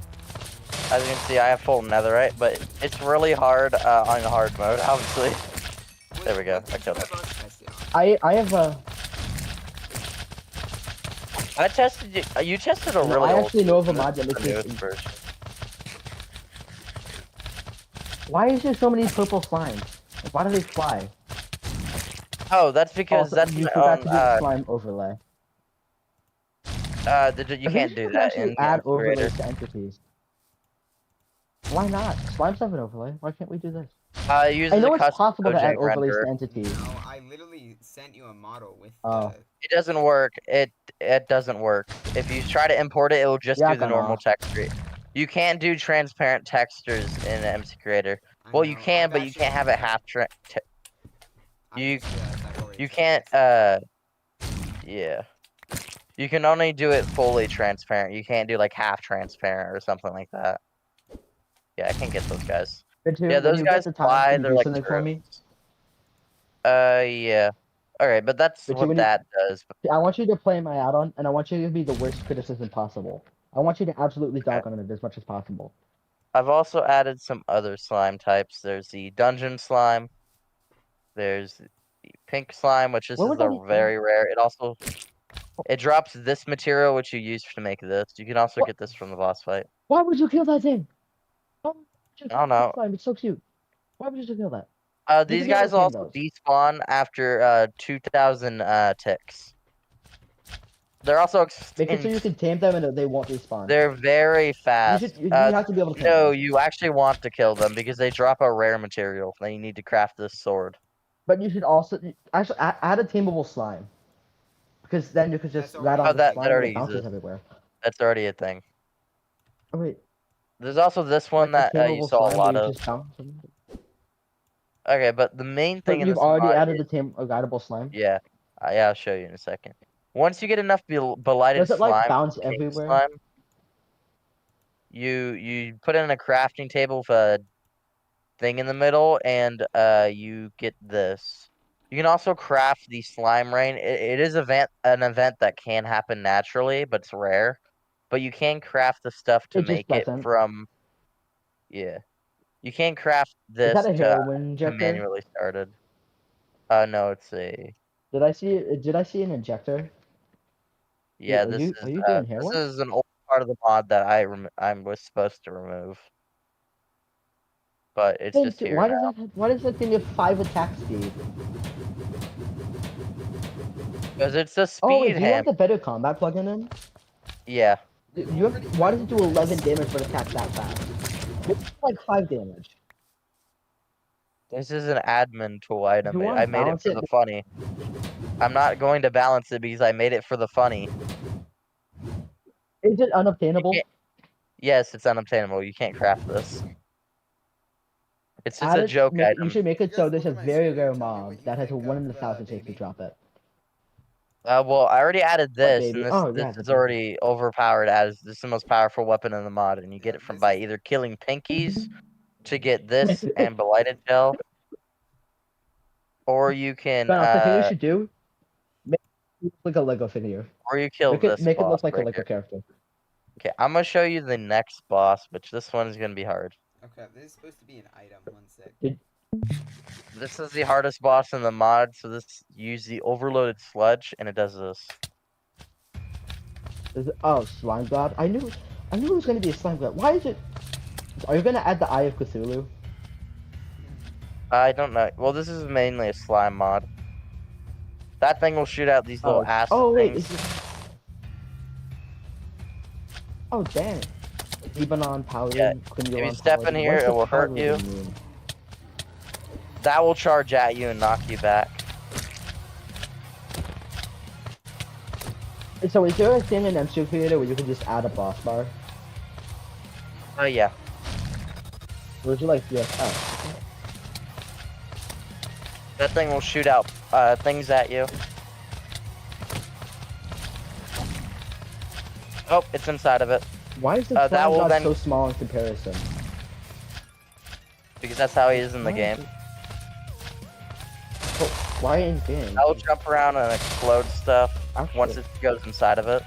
As you can see, I have full netherite, but it's really hard on hard mode, obviously. There we go, I killed it. I have a. I tested you. You tested a No, really I old actually know of a version, mod that the makes it- newest version. Why is there so many purple slimes? Like, why do they fly? Oh, that's because Also, that's you my forgot own. to do the slime overlay. You I can't think do you could that actually in the add creator. overlays to entities. Why not? Slimes have an overlay. Why can't we do this? Use I know the it's custom possible to add Mojang overlays renderer. to entities. No, I literally sent you a model with Oh. It doesn't work. It doesn't work. If you try to import it, it will just Yeah, do the come normal on. texture. You can't do transparent textures in MC Creator. I Well, you know, can, I've but you actually can't have it done half. that. I you- just realized I've already You tried can't. this. Yeah. You can only do it fully transparent. You can't do like half transparent or something like that. Yeah, I can't get those guys. But Yeah, those guys fly. They're like something for me. drones. Yeah. Alright, but that's But what when you- that does. I want you to play my add-on, and I want you to be the worst criticism possible. I want you to absolutely dog on it as much as possible. I've also added some other slime types. There's the dungeon slime. There's the pink slime, which What is would that a be? very rare. It drops this material, which you use to make this. You can also What? get this from the boss fight. Why would you kill that thing? Oh, I don't know. slime. It's so cute. Why would you kill that? These can never guys tame also those. despawn after 2,000 ticks. They're also Make it so you can tame them and they won't respawn. They're very fast. You have to be able to tame No, them. you actually want to kill them because they drop a rare material. Then you need to craft this sword. But you should also actually add a tameable slime, because then you could just That's ride already on the that slime and already it bounces exists. everywhere. That's already a thing. Oh wait, There's also this one like a that you tameable saw a slime lot where you of. just bounce. Okay, but the main thing But in you've this already mod added is, a guidable slime. yeah, yeah, I'll show you in a second. Once you get enough blighted Does it like slime, bounce pink everywhere? slime, you put in a crafting table with a thing in the middle, and you get this. You can also craft the slime rain. It is an event that can happen naturally, but it's rare. But you can craft the stuff to It just make it doesn't. from. Yeah, you can craft Is this that a to heroin injector? manually started. No, it's a. Did I see an injector? Yeah, Wait, this are you doing this heroin? is an old part of the mod that I was supposed to remove, but it's Hey, just here why now. does that thing have 5 attack speed? Because it's a Oh wait, speed do you have ham. the better combat plugin in? Yeah, Why does it do 11 damage but attack that fast? It's like 5 damage. this is an admin tool item. you I wanna made it balance for it- the funny. I'm not going to balance it because I made it for the funny. Is it unobtainable? can't- Yes, it's unobtainable. You can't craft this. It's just Add a it- joke You item. should make it You so guys there's a look at my very screen rare and tell me what mob you that has a think 1 in of, 1,000 chance to baby. drop it. Well, I already added this, baby? and this Oh, this yeah, is the already overpowered as this is the most powerful weapon in the mod, and you get Yeah, it from this by is- either killing pinkies to get this and blighted gel, or you can Ben, the thing you should do, make it look like a Lego figure. or you kill Make it this make it boss look like a right Lego here. character. Okay, I'm gonna show you the next boss, which this one is gonna be hard. Okay, this is supposed to be an item. 1 sec. This is the hardest boss in the mod, so this use the overloaded sludge, and it does this. Oh, slime god. I knew it was gonna be a slime god. Why is it? Are you gonna add the Eye of Cthulhu? I don't know. Well, this is mainly a slime mod. That thing will shoot out these little acid Oh wait. things. Oh dang it. Lebanon Paladin. Yeah, Quinlan if you step in Paladin. here, What does it will hurt you. Paladin mean? That will charge at you and knock you back. So is there a thing in MCU Creator where you can just add a boss bar? Oh yeah. Or is it like oh. That thing will shoot out things at you. Oh, it's inside of it. Why is the that slime will god then- so small in comparison? Because that's how he is in the Why game. is it- Oh, why in game? That will jump around and explode stuff once Actually, it goes inside of it.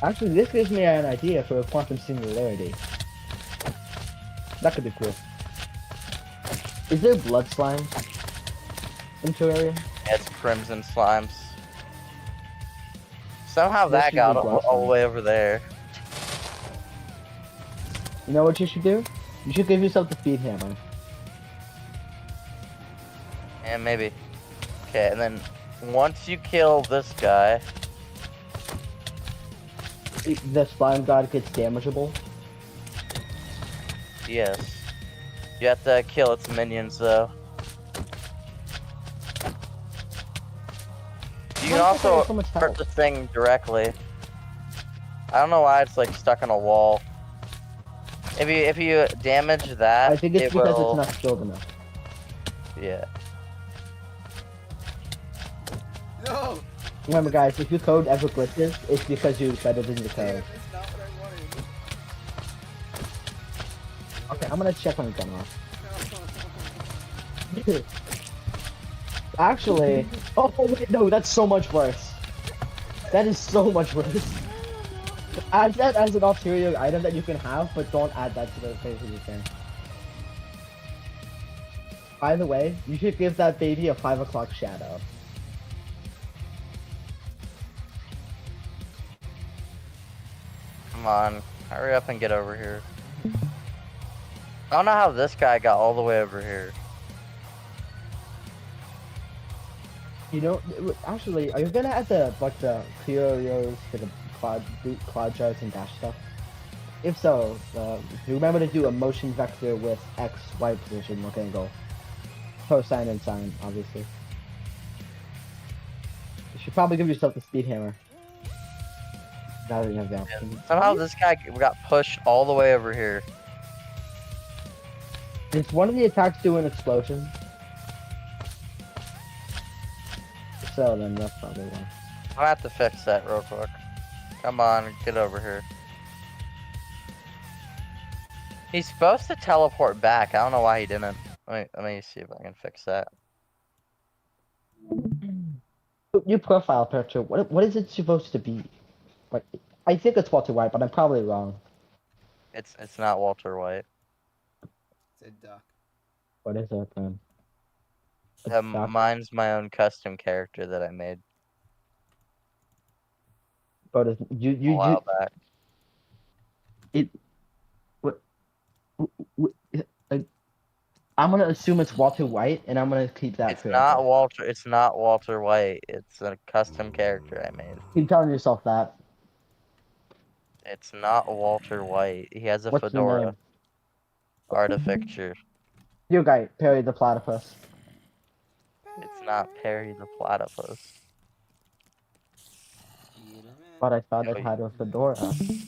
actually, this gives me an idea for a quantum singularity. That could be cool. Is there blood slime in Terraria? Yeah, it's crimson slimes. Somehow This that should got be all the blood way over there. You know what you should do? You should give yourself the feed hammer. And maybe. Okay, and then once you kill this guy, The slime god gets damageable. yes. You have to kill its minions though. You can Why does it also have so much hurt health? the thing directly. I don't know why it's like stuck in a wall. If you damage that, I think it's it because will, it's not skilled enough. Yeah. No! Remember, guys, if your code ever glitches, it's because you're better than the Damn, code. it's not what I wanted. Okay, I'm gonna check when it's gone off. No. Actually, oh wait, no, that's so much worse. That is so much worse. Add that as an ulterior item that you can have, but don't add that to the face of your thing. By the way, you should give that baby a 5 o'clock shadow. Come on, hurry up and get over here. I don't know how this guy got all the way over here. You know, actually, are you gonna add the Curios to the cloud charts and dash stuff? If so, remember to do a motion vector with X, Y position, look angle. Cosine and sine, obviously. should probably give yourself the speed hammer. Now that you have the option. Somehow this guy got pushed all the way over here. Does one of the attacks do an explosion? So then that's probably one. I have to fix that real quick. Come on, get over here. He's supposed to teleport back. I don't know why he didn't. Let me see if I can fix that. Your profile picture, what is it supposed to be? Like, I think it's Walter White, but I'm probably wrong. It's not Walter White. It's a duck. What is it then? It's not- Mine's my own custom character that I made But it's, a you while back. I'm gonna assume it's Walter White, and I'm gonna keep that. It's not Walter. It's not Walter White. It's a custom character I made. Keep telling yourself that. It's not Walter White. He has a What's your fedora. name? Artifacture. You guy, Perry the Platypus. It's not Perry the Platypus. Spider-Man. But I thought Yo, it had a fedora.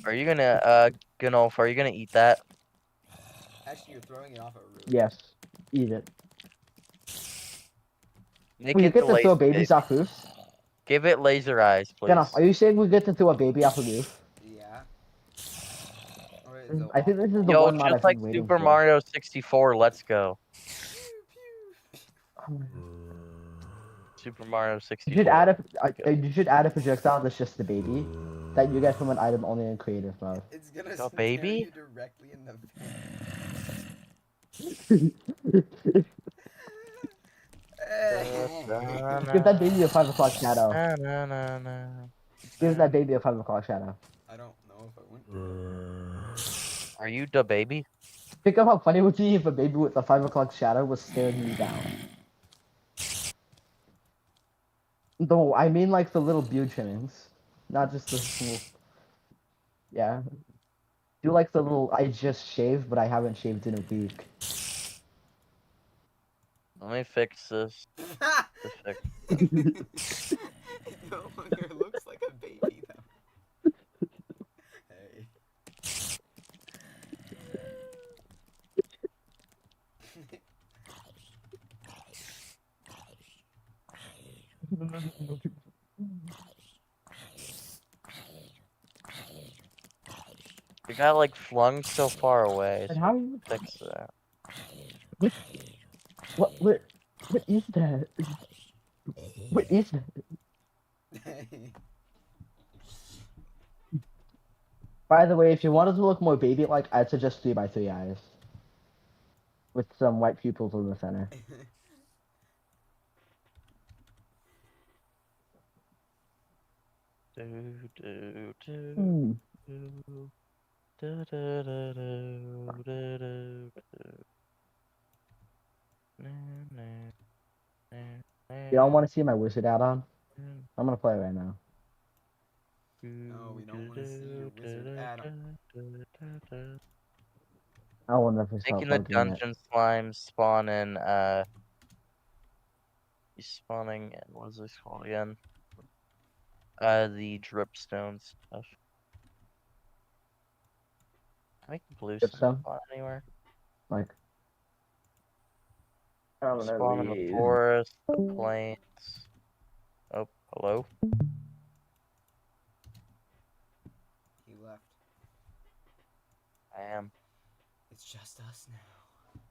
Are you gonna Gunolf, are you gonna eat that? Actually, you're throwing it off a roof. Yes, eat it. Make We it get to throw laser- babies off roofs. Give it laser eyes, please. Jenna, are you saying we get to throw a baby off a roof? Yeah. Or is it I think this is the Yo, one mod I've just like been waiting Super for. Mario 64, let's go. Super Mario 64. You should add a projectile that's just the baby that you get from an item only in creative mode. It's gonna A stare baby? you directly in the face. Give that baby a 5 o'clock shadow. Na, na, na, na. Give that baby a 5 o'clock shadow. I don't know if I want to. Are you the baby? Think of how funny it would be if a baby with a 5 o'clock shadow was staring you down. No, I mean like the little beard trimmings, not just the little. Yeah. Do like the little I just shaved, but I haven't shaved in a week. Let me fix this. No longer looks like a baby though. Hey. The guy like flung so far away. And how you Fix that. what is that? What is that? By the way, if you wanted to look more baby-like, I'd suggest 3x3 eyes. With some white pupils in the center. Do, do, do, Hmm. do, do, do, do, do, do, do, do. Na, na, na, na, You don't want to see my wizard add-on? na, I'm gonna play it right now. No, we don't wanna see your wizard add-on. I will never stop Making the plugging it. dungeon slimes spawn in he's spawning in what is this called again? The dripstone stuff. Can I make bluestone Dripstone? spawn anywhere? Like, I'm gonna Spawn in the leave. forest, the plains. Oh, hello? He left. I am. It's just us now.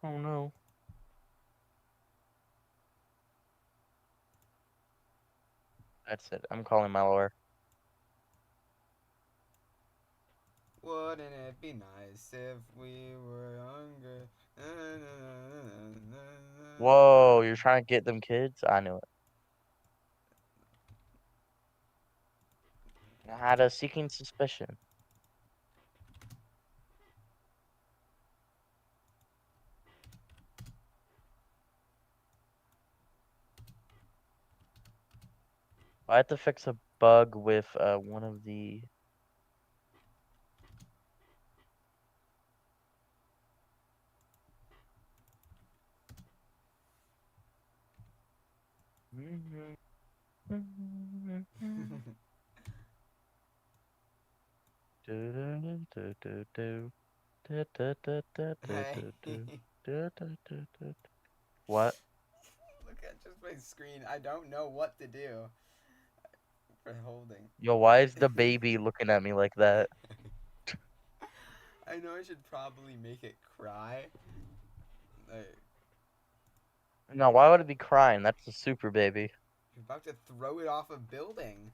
Oh no. That's it. I'm calling my lawyer. Wouldn't it be nice if we were younger? Whoa, you're trying to get them kids? I knew it. I had a seeking suspicion. I had to fix a bug with one of the What? Look at just my screen. I don't know what to do for holding. Yo, why is the baby looking at me like that? I know I should probably make it cry. Like, No, why would it be crying? That's a super baby. you're about to throw it off a building.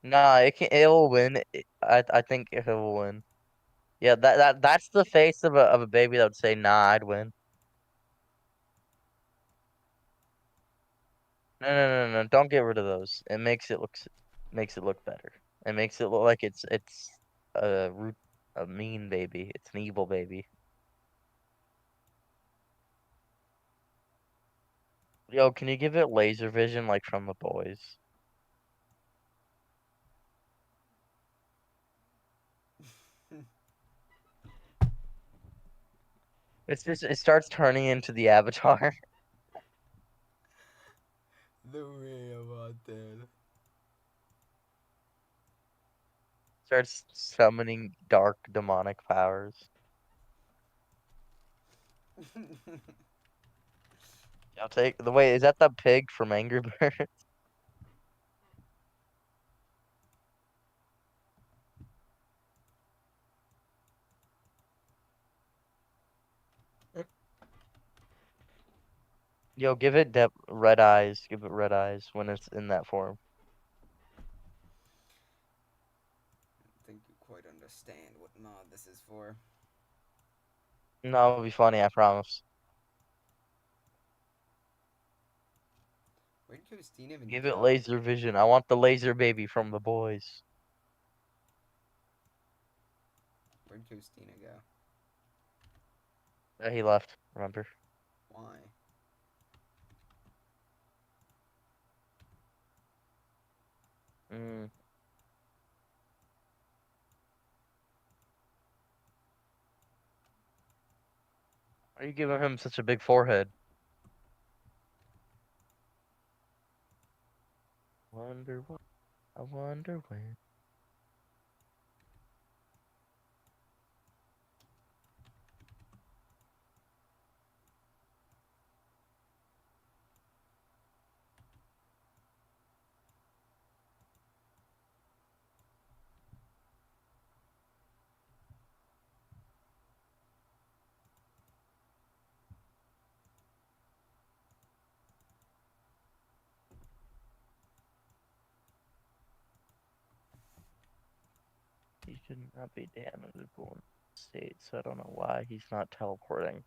Nah, it'll win. I think it will win. Yeah, that's the face of a baby that would say, "Nah, I'd win." No. Don't get rid of those. It makes it look better. It makes it look like it's a mean baby. It's an evil baby. Yo, can you give it laser vision like from the boys? It starts turning into the avatar. The way I wanted. Starts summoning dark demonic powers. I'll take the way. Is that the pig from Angry Birds? Yo, give it red eyes. Give it red eyes when it's in that form. I think you quite understand what mod this is for. No, it'll be funny. I promise. Where'd Christina even Give go? it laser vision. I want the laser baby from the boys. Where'd Christina go? He left. Remember? Why? Mm. Why are you giving him such a big forehead? Wonder what? I wonder when. He should not be damageable in the state, so I don't know why he's not teleporting.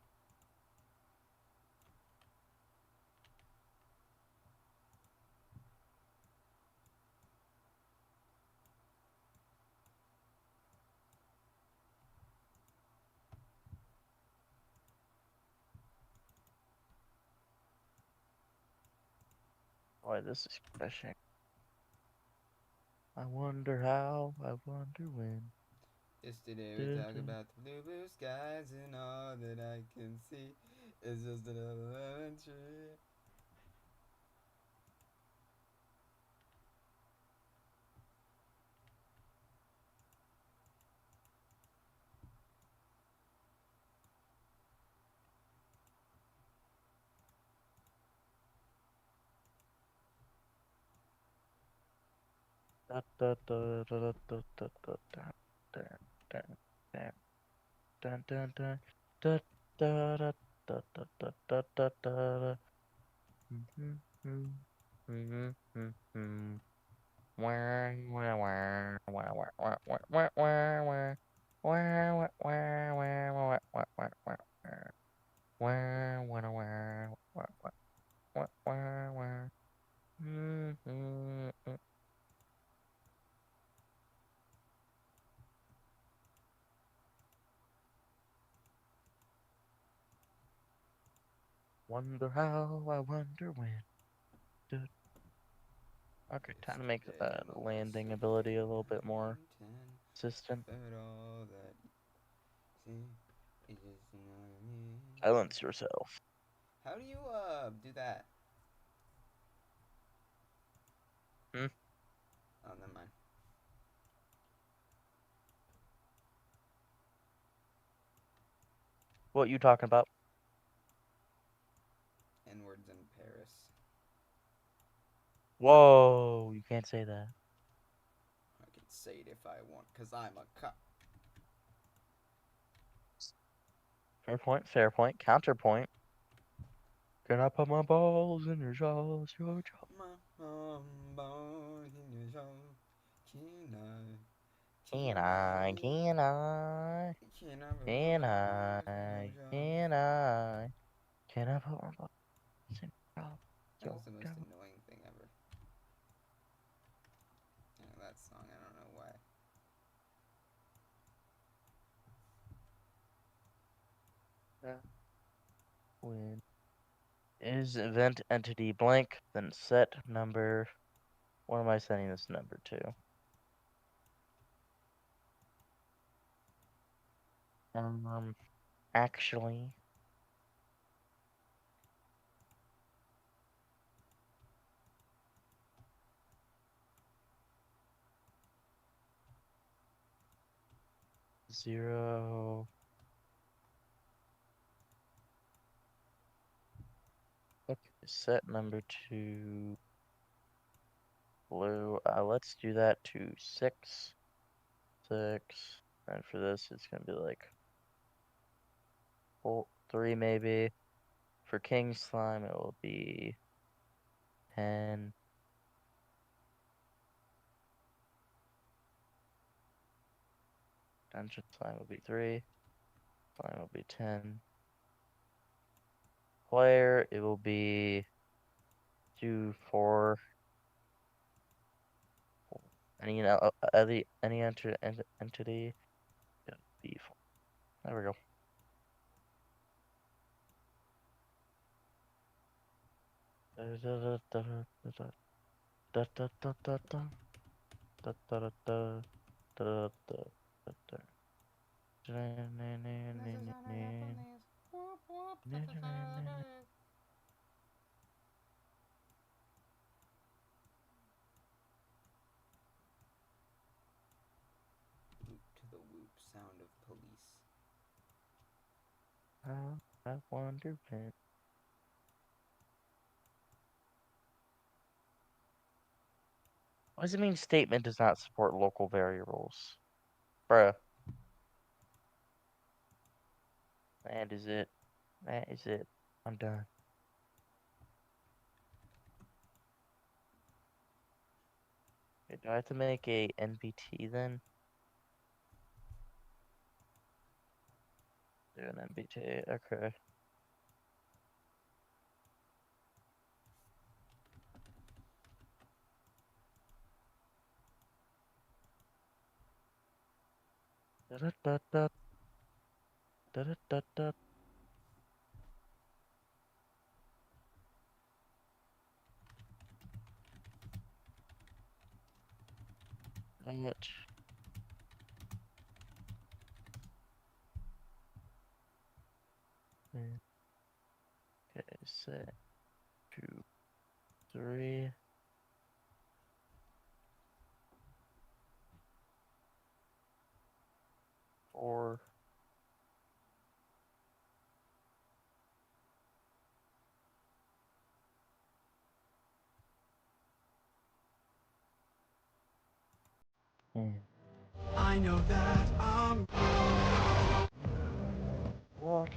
Why this is crashing. I wonder how, I wonder when. Yesterday we talked about the blue skies and all that I can see is just another lemon tree. Da da da da da da da da da da da dun dun dun da da da da da da da da da. Mhm, mhm, mhm, mhm. Wah, wah, wah, wah, wah, wah, wah, wah, wah, wah. Wah, wah, wah, wah, wah, wah, wah, wah, wah. Wah, wah, wah, wah, wah, wah, wah, wah. Mhm, mhm. Wonder how, I wonder when. Duh. Okay, time to make Yesterday the my landing sister ability a little bit more ten, consistent. but all that see is just another me. Silence yourself. How do you do that? Hmm? Oh, never mind. What you talking about? N-words in Paris. Whoa, you can't say that. I can say it if I want, cause I'm a cop. Fair point, fair point. Counterpoint. Can I put my balls in your jaws, your jaws? Bones in your jaw. Can I? Can I? Can I? Can I put Can my balls in I? your jaw? Can I? Can I put my balls in your jaws? That was the most annoying thing ever. Yeah, that song, I don't know why. When is event entity blank, then set number. What am I setting this number to? Actually, zero. Okay, set number to blue. Let's do that to 6, 6. And for this, it's gonna be like 3 maybe. For King Slime, it will be 10. Dungeon Slime will be 3. Slime will be 10. Player, it will be 2, 4. Any entity, it'll be 4. There we go. Whoop to the whoop sound of police. I wonder when. What does it mean statement does not support local variables? Bruh. That is it. That is it. I'm done. Okay, do I have to make a NPT then? Do an NPT, okay. Da da da da da da da da. Much. Okay, set 2, 3. 4. I know that I'm What?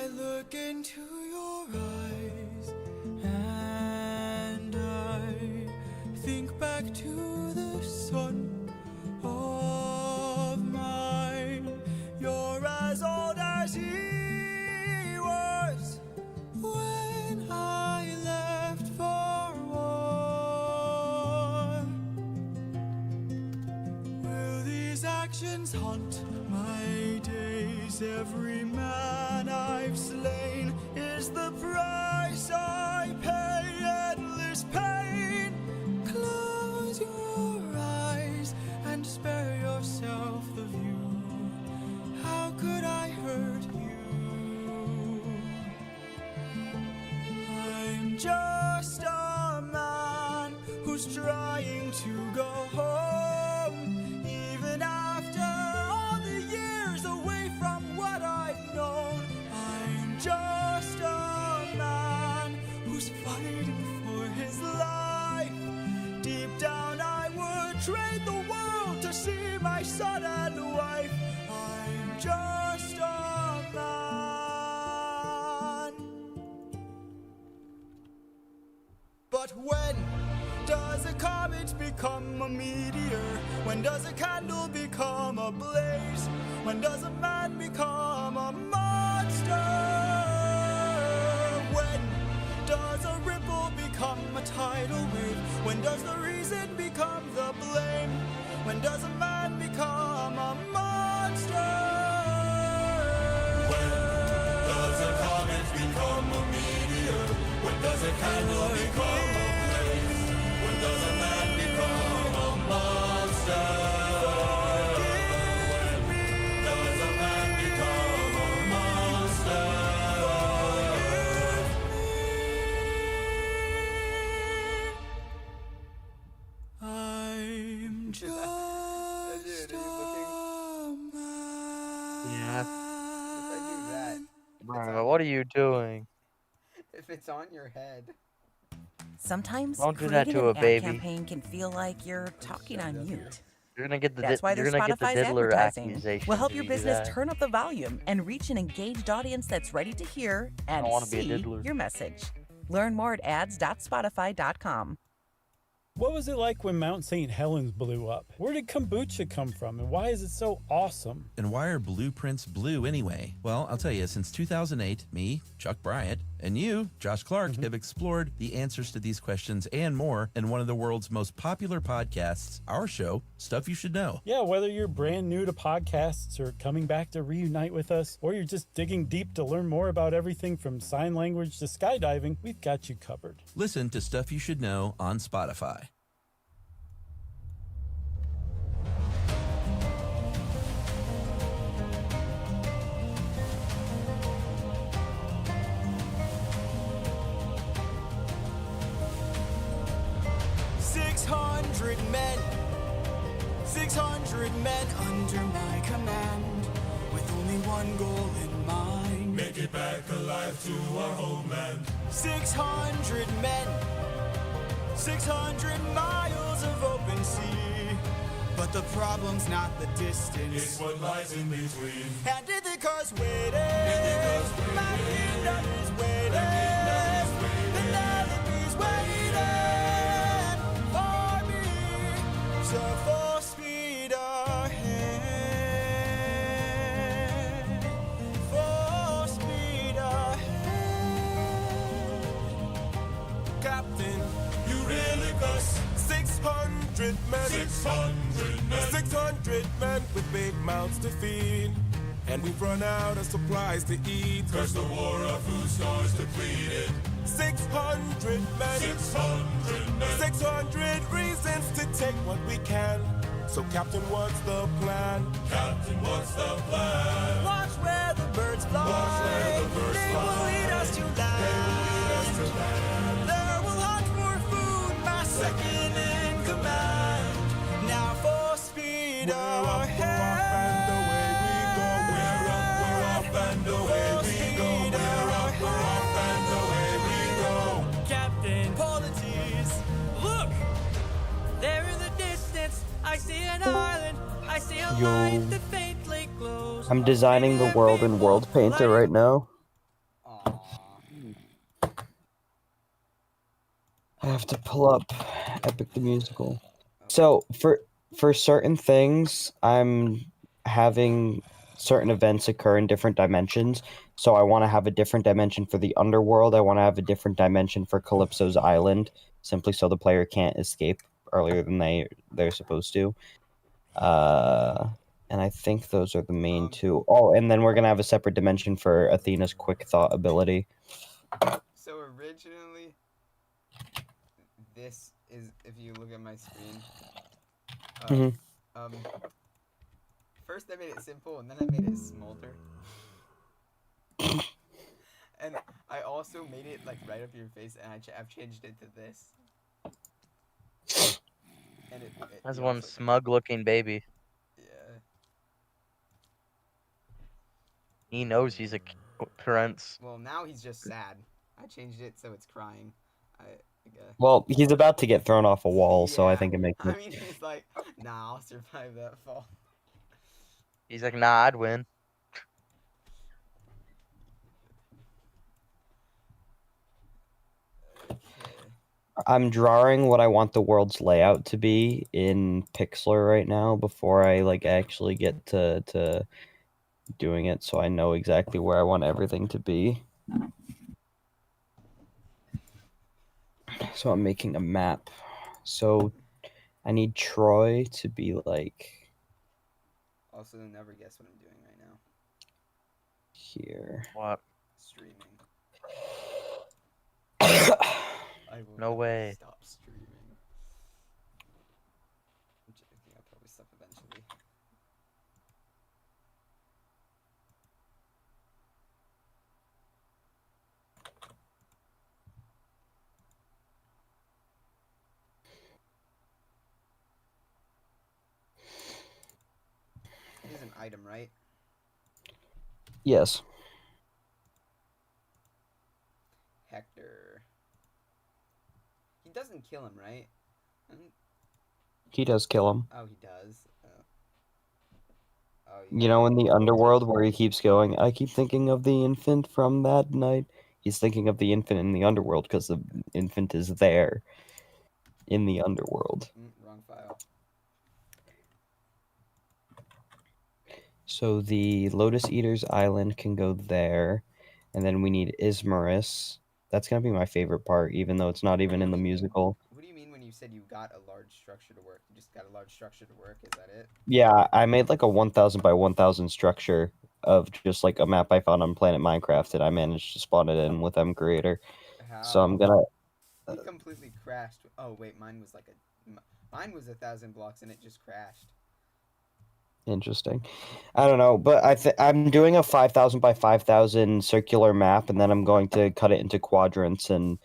I look into your eyes and I think back to the sun of mine. You're as old as he was when I left for war. Will these actions haunt my days? Every man I've slain is the price I pay. Endless pain. Close your eyes and spare yourself the view. How could I hurt you? I'm just a man who's trying to go home, even after all the years away from what I've known. I'm just a man who's fighting for his life. Deep down I would trade the world to see my son and wife. I'm just a man. But when does a comet become a meteor? When does a candle become a blaze? When does a man become a monster? When does a ripple become a tidal wave? When does the reason become the blame? When does a man become a monster? When does a comet become a meteor? When does a candle become a blaze? When does a man become a monster? When does a man become a monster? I'm just a man. Yeah. If I do that, Bro, what are you doing? if it's on your head. Sometimes Don't do that creating to an a ad baby. campaign can feel like you're talking on mute. You're gonna get the That's why you're there's gonna get the Spotify's diddler advertising. accusation. Will help if your you do business that. turn up the volume and reach an engaged audience that's ready to hear and wanna be a see diddler. your message. Learn more at ads.spotify.com. What was it like when Mount St. Helens blew up? Where did kombucha come from, and why is it so awesome? And why are blueprints blue anyway? Well, I'll tell you, since 2008, me, Chuck Bryant, and you, Josh Clark, have explored the answers to these questions and more in one of the world's most popular podcasts, our show, Stuff You Should Know. Yeah, whether you're brand new to podcasts or coming back to reunite with us, or you're just digging deep to learn more about everything from sign language to skydiving, we've got you covered. Listen to Stuff You Should Know on Spotify. Men, 600 men under my command, with only one goal in mind: make it back alive to our homeland. 600 men, 600 miles of open sea. But the problem's not the distance, it's what lies in between. And Ithaca's waiting, my kingdom is waiting. Penelope's waiting for me. So full speed ahead, full speed ahead. Captain, you really gus 600 men, 600 men with big mouths to feed. And we've run out of supplies to eat, 'cause the war of food stores depleted. 600 men, 600 reasons to take what we can. So Captain, what's the plan? Captain, what's the plan? Watch where the birds fly. Watch where the birds fly. They will lead us to land. There will hunt for food, my second in command. Now full speed ahead. We're up and away we go. We're up and away we go. Captain Polities, look! There in the distance, I see an island. I see a light that faintly glows. I'm designing the world in World Painter right now. I have to pull up Epic the Musical. So for certain things, I'm having certain events occur in different dimensions. So I want to have a different dimension for the underworld. I want to have a different dimension for Calypso's island, simply so the player can't escape earlier than they're supposed to. And I think those are the main two. Oh, and then we're gonna have a separate dimension for Athena's quick thought ability. So originally, this is, if you look at my screen. First I made it simple, and then I made it smolder. And I also made it like right up your face, and I've changed it to this. And That's one smug-looking baby. Yeah. He knows he's a prince. Well, now he's just sad. I changed it so it's crying. I guess. Well, he's about to get thrown off a wall, so I think it makes I mean, he's like, nah, I'll survive that fall. He's like, nah, I'd win. I'm drawing what I want the world's layout to be in Pixlr right now before I like actually get to doing it, so I know exactly where I want everything to be. So I'm making a map. So I need Troy to be like Also, never guess what I'm doing right now. here. What? Streaming. I will No never way. Stop streaming. Which I think I'll probably stop eventually. Here's an item, right? Yes. Hector. He doesn't kill him, right? He does kill him. Oh, he does. Oh, You know, in the underworld where he keeps going, I keep thinking of the infant from that night. He's thinking of the infant in the underworld because the infant is there in the underworld. Wrong file. So the Lotus Eater's Island can go there. And then we need Ismarus. That's going to be my favorite part, even though it's not even in the musical. What do you mean when you said you got a large structure to work? You just got a large structure to work? Is that it? Yeah, I made like a 1,000 by 1,000 structure of just like a map I found on Planet Minecraft, and I managed to spawn it in with MCreator. So I'm gonna. It completely crashed. Oh wait, mine was like mine was 1,000 blocks and it just crashed. Interesting. I don't know, but I'm doing a 5,000 by 5,000 circular map, and then I'm going to cut it into quadrants and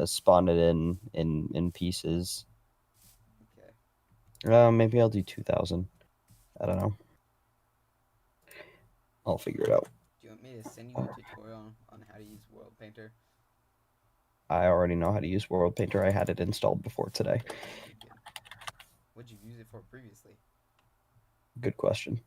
spawn it in pieces. Okay. Maybe I'll do 2,000. I don't know. I'll figure it out. Do you want me to send you a tutorial on how to use World Painter? I already know how to use World Painter. I had it installed before today. What'd you use it for previously? Good question.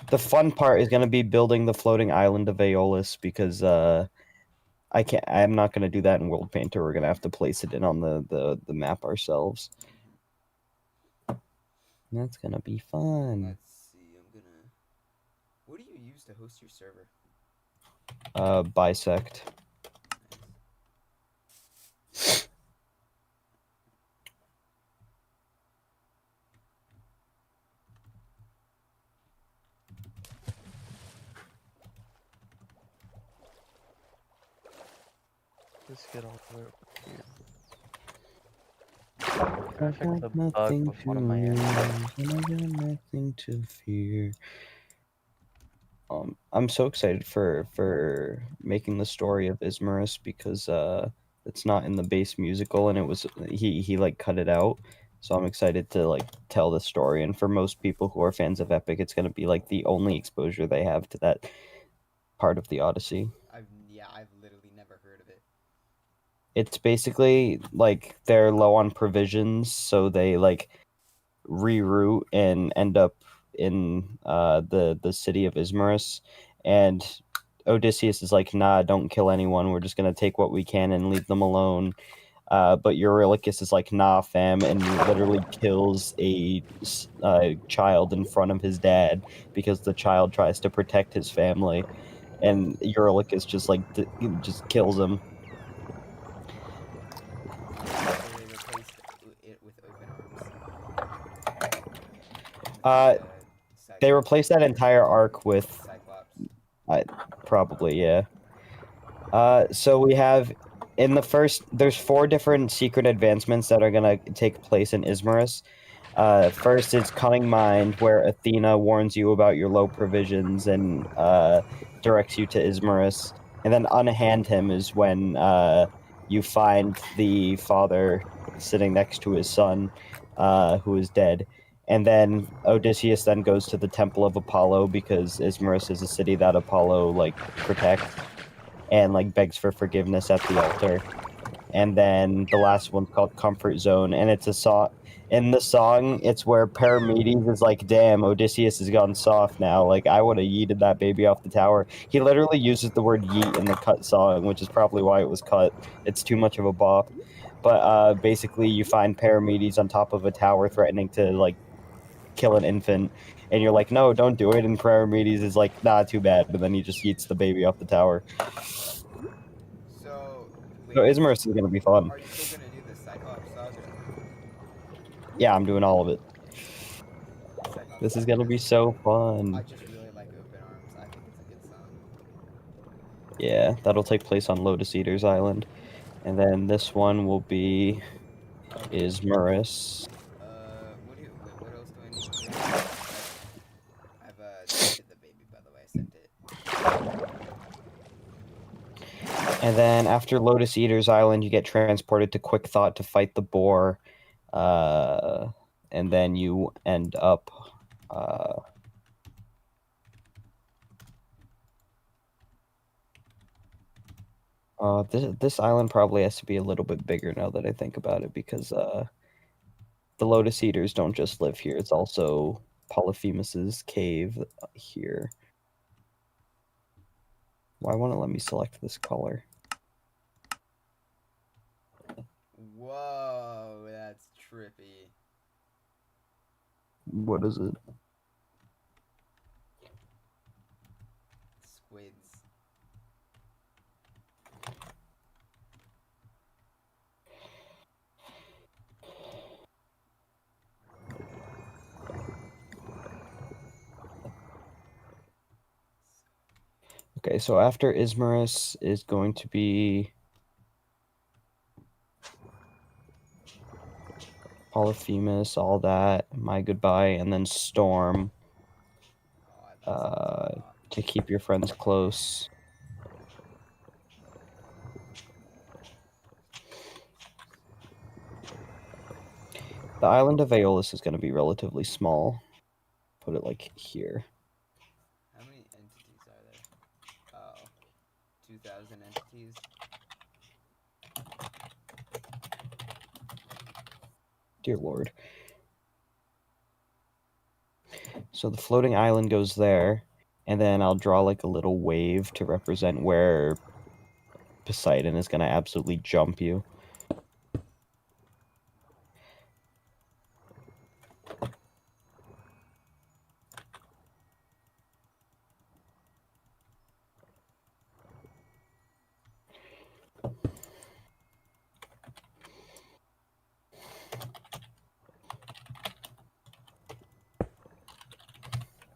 The fun part is going to be building the floating island of Aeolus because I'm not going to do that in World Painter. We're going to have to place it in on the map ourselves. That's going to be fun. Let's see. What do you use to host your server? Bisect. Let's get all the way over here. I got nothing to fear. I'm so excited for making the story of Ismarus because it's not in the base musical, and it was he like cut it out. So I'm excited to like tell the story, and for most people who are fans of Epic, it's gonna be like the only exposure they have to that part of the Odyssey. I've literally never heard of it. It's basically like they're low on provisions, so they like reroute and end up in the city of Ismarus, and Odysseus is like, nah, don't kill anyone. We're just gonna take what we can and leave them alone. But Eurylochus is like, nah, fam, and literally kills a child in front of his dad because the child tries to protect his family, and Eurylochus just like just kills him. So they replaced it with open arms. They Cyclops replaced that entire arc with Cyclops. probably, yeah. So we have in the first, there's 4 different secret advancements that are gonna take place in Ismarus. First is Cunning Mind, where Athena warns you about your low provisions and directs you to Ismarus. And then Unhand Him is when you find the father sitting next to his son, who is dead. And then Odysseus then goes to the Temple of Apollo because Ismarus is a city that Apollo like protects, and like begs for forgiveness at the altar. And then the last one's called Comfort Zone, and it's a song. In the song, it's where Paramedes is like, damn, Odysseus has gone soft now. Like, I would have yeeted that baby off the tower. He literally uses the word yeet in the cut song, which is probably why it was cut. It's too much of a bop. But basically, you find Paramedes on top of a tower threatening to, like, kill an infant. And you're like, no, don't do it. And Paramedes is like, nah, too bad. But then he just yeets the baby off the tower. So, So Ismarus is going to be fun. are you still gonna do the Cyclops saga? Yeah, I'm doing all of it. Cyclops This is saga going to be so fun. I just really like Open Arms. I think it's a good song. Yeah, that'll take place on Lotus Eaters Island. And then this one will be Ismarus. What else do I need to do? I've sent it the baby, by the way. I sent it. And then after Lotus Eaters Island, you get transported to Quick Thought to fight the boar. And then you end up... this island probably has to be a little bit bigger now that I think about it, because the Lotus Eaters don't just live here. It's also Polyphemus's cave here. Why won't it let me select this color? Whoa, that's trippy. What is it? Squids. Okay, so after Ismarus is going to be Polyphemus, all that, My Goodbye, and then Storm. To keep your friends close. The island of Aeolus is going to be relatively small. Put it like here. How many entities are there? Oh, 2,000 entities. Dear Lord. So the floating island goes there, and then I'll draw like a little wave to represent where Poseidon is going to absolutely jump you.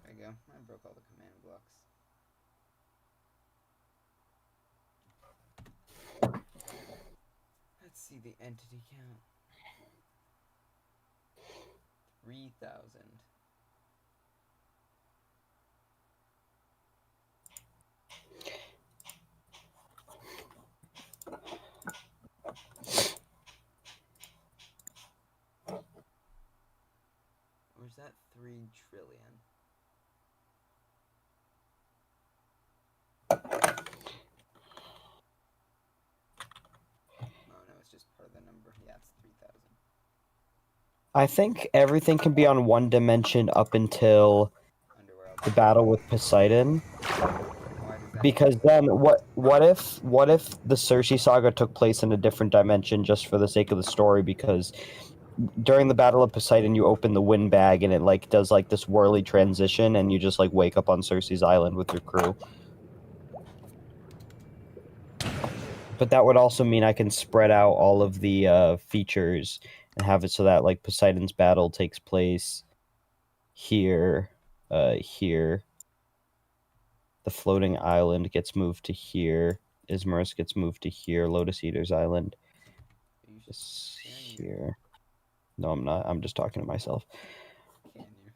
There you go. I broke all the command blocks. Let's see the entity count. 3,000. Or is that 3 trillion? Oh no, it's just part of the number. Yeah, it's 3,000. I think everything can be on one dimension up until Underworld. the battle with Poseidon. Why does that Because then what if the Cersei saga took place in a different dimension just for the sake of the story? Because during the battle of Poseidon, you open the wind bag and it like does like this whirly transition, and you just like wake up on Cersei's island with your crew. But that would also mean I can spread out all of the features and have it so that like Poseidon's battle takes place here, here. The floating island gets moved to here. Ismarus gets moved to here. Lotus Eater's island Are you is sharing your- here. No, I'm not. I'm just talking to myself. Can you?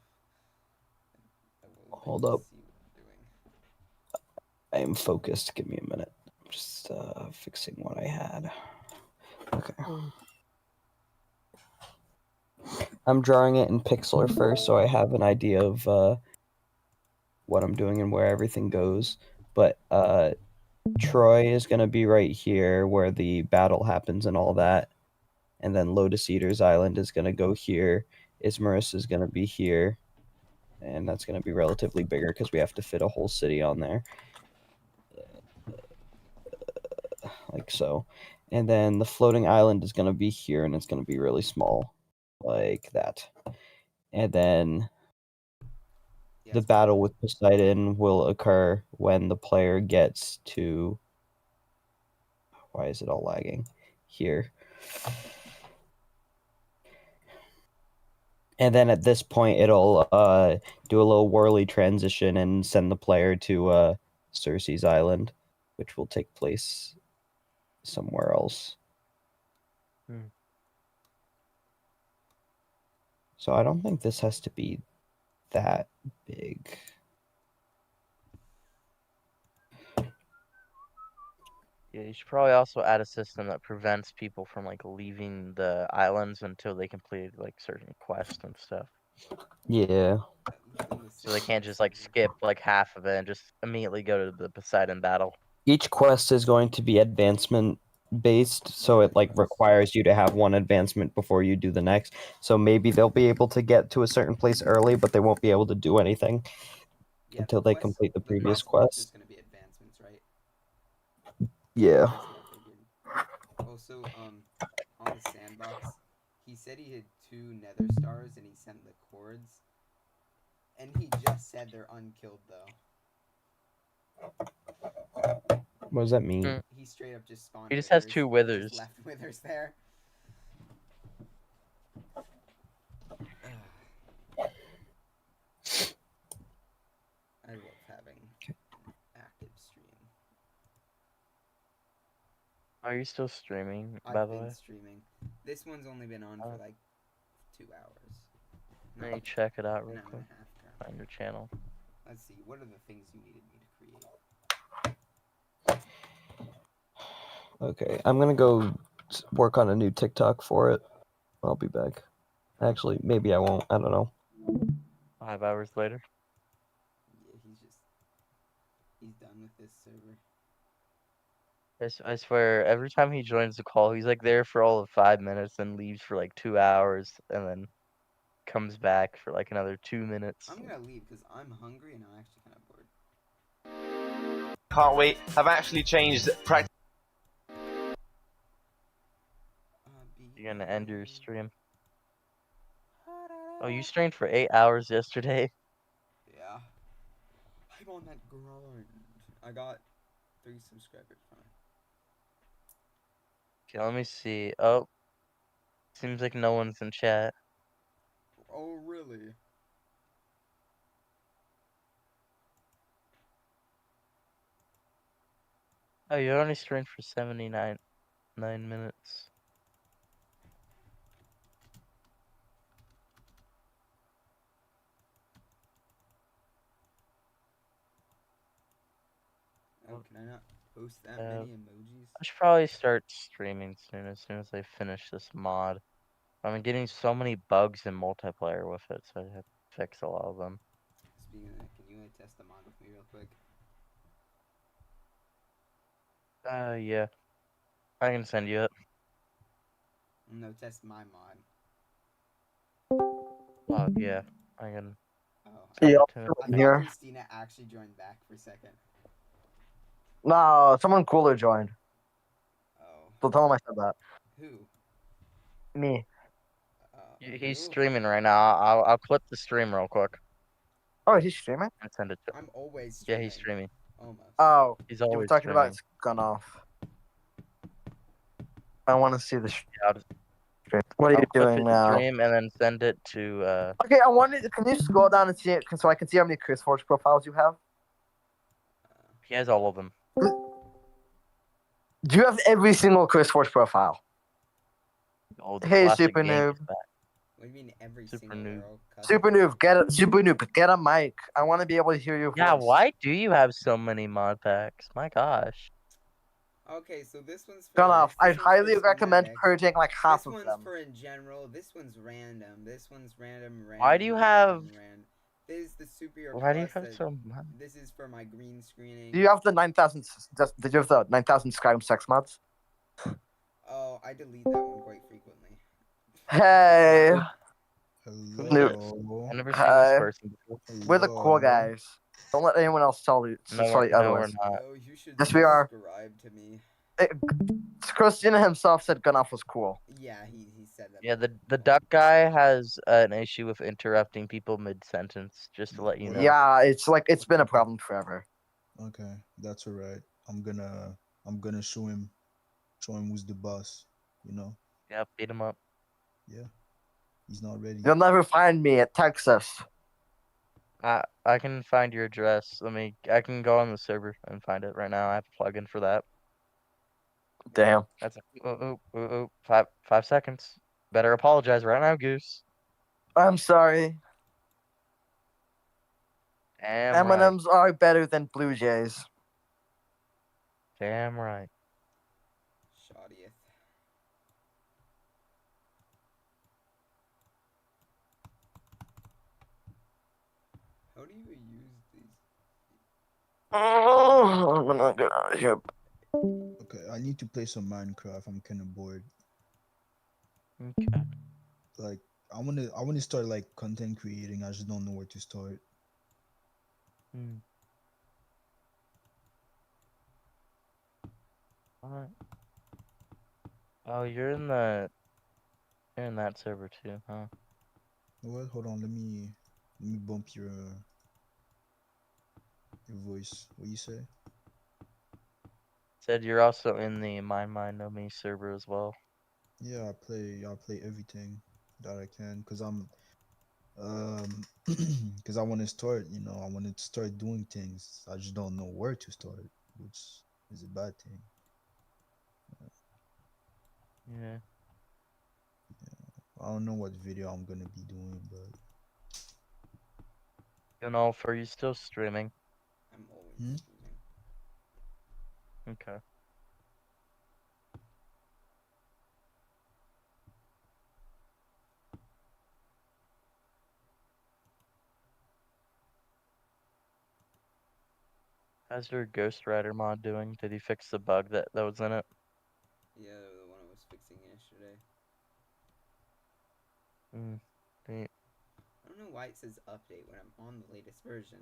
I will Hold bet you up. see what you're doing. I am focused. Give me a minute. I'm just fixing what I had. Okay. I'm drawing it in Pixlr first, so I have an idea of what I'm doing and where everything goes. But Troy is going to be right here where the battle happens and all that. And then Lotus Eater's Island is going to go here. Ismarus is going to be here. And that's going to be relatively bigger because we have to fit a whole city on there. Like so. And then the floating island is going to be here, and it's going to be really small. Like that. And then the Yes, battle with Poseidon will occur when the player gets to... Why is it all lagging? Here. And then at this point, it'll do a little whirly transition and send the player to Cersei's island, which will take place somewhere else. Hmm. So I don't think this has to be that big. Yeah, you should probably also add a system that prevents people from like leaving the islands until they complete like certain quests and stuff. Yeah. So they can't just like skip like half of it and just immediately go to the Poseidon battle. Each quest is going to be advancement based, so it like requires you to have one advancement before you do the next. So maybe they'll be able to get to a certain place early, but they won't be able to do anything until they complete the previous quest. There's gonna be advancements, right? Yeah. That's what I figured. Also, on the sandbox, he said he had 2 nether stars and he sent the cords. And he just said they're unkilled though. What does that mean? Mm. He straight up just spawned. He just has withers, 2 withers. Just left withers there. I love having an active stream. Are you still streaming, by I've the been way? streaming. This one's only been on for like 2 hours. Let me check it out real An hour quick. and a half currently. Find your channel. Let's see. What are the things you needed me to create? Okay, I'm gonna go work on a new TikTok for it. I'll be back. Actually, maybe I won't. I don't know. 5 hours later. Yeah, he's done with this server. I swear, every time he joins the call, he's like there for all of 5 minutes and leaves for like 2 hours and then comes back for like another 2 minutes. I'm gonna leave because I'm hungry and I'm actually kind of bored. Can't wait. I've actually changed practice. You're gonna end your stream. Oh, you streamed for 8 hours yesterday? Yeah. I'm on that grind. I got 3 subscribers from it. Okay, let me see. Oh, seems like no one's in chat. Oh, really? Oh, you only streamed for 9 minutes. Oh, can I not post that many emojis? I should probably start streaming soon, as soon as I finish this mod. I'm getting so many bugs in multiplayer with it, so I have to fix a lot of them. Speaking of that, can you test the mod with me real quick? Yeah. I can send you it. No, test my mod. Oh yeah, I can. Oh, send Yeah, it to him. I thought here. Christina actually joined back for a second. No, someone cooler joined. Oh, So tell him I said that. who? Me. He's Who? streaming right now. I'll clip the stream real quick Oh, he's streaming? and send it to him. I'm always Yeah, streaming. he's streaming. Almost. Oh, He's you were always talking about streaming. it's gone off. I want to see the stream. Yeah, What are I'll you clip doing his now? stream and then send it to. Okay, I wanted. Can you scroll down and see it so I can see how many ChrisForge profiles you have? He has all of them. Do you have every single ChrisForge profile? Oh, the Hey, classic Super game Noob. is back. What do you mean every Super single noob. girl? Super Noob, get a mic. I want to be able to hear your voice. Yeah, why do you have so many mod packs? My gosh. Okay, so this one's for Gone X, off. this I'd one's highly for recommend schematics, purging like half this of one's them. for in general, this one's random, this one's random. Why do you have- random. This is the Superior Why do you Plus have that- so much? This is for my green screening. Do you have the 9,000? Did you have the 9,000 Skyrim sex mods? Oh, I delete that one quite frequently. Hey, Hello. I've never seen Hi. this person before. we're the cool guys. Don't let anyone else tell you No, we're otherwise. not. Oh, you should Yes, we are. subscribe to me. Christina himself said Gunoff was cool. Yeah, he said that. Yeah, the duck guy has an issue with interrupting people mid sentence. Just to let you know. Yeah, it's been a problem forever. Okay, that's alright. I'm gonna show him who's the boss. You know. Yeah, beat him up. Yeah. He's not ready. You'll never find me at Texas. I can find your address. I can go on the server and find it right now. I have a plugin for that. Damn. That's 5 seconds. Better apologize right now, Goose. I'm sorry. Damn right. M&Ms are better than Blue Jays. Damn right. Shawtieth. How do you use these? Oh, I'm gonna get out of here. Okay, I need to play some Minecraft. I'm kind of bored. Okay. Like I wanna start like content creating. I just don't know where to start. Alright. Oh, you're in that server too, huh? What? Hold on. Let me bump your voice. What you say? Said you're also in the My Mind No Me server as well. Yeah, I play everything that I can because I'm because I want to start. You know, I want to start doing things. I just don't know where to start, which is a bad thing. Yeah. I don't know what video I'm gonna be doing, but You know, for you still streaming. I'm always streaming. Okay. How's your Ghost Rider mod doing? Did he fix the bug that was in it? Yeah, the one I was fixing yesterday. Neat. I don't know why it says update when I'm on the latest version.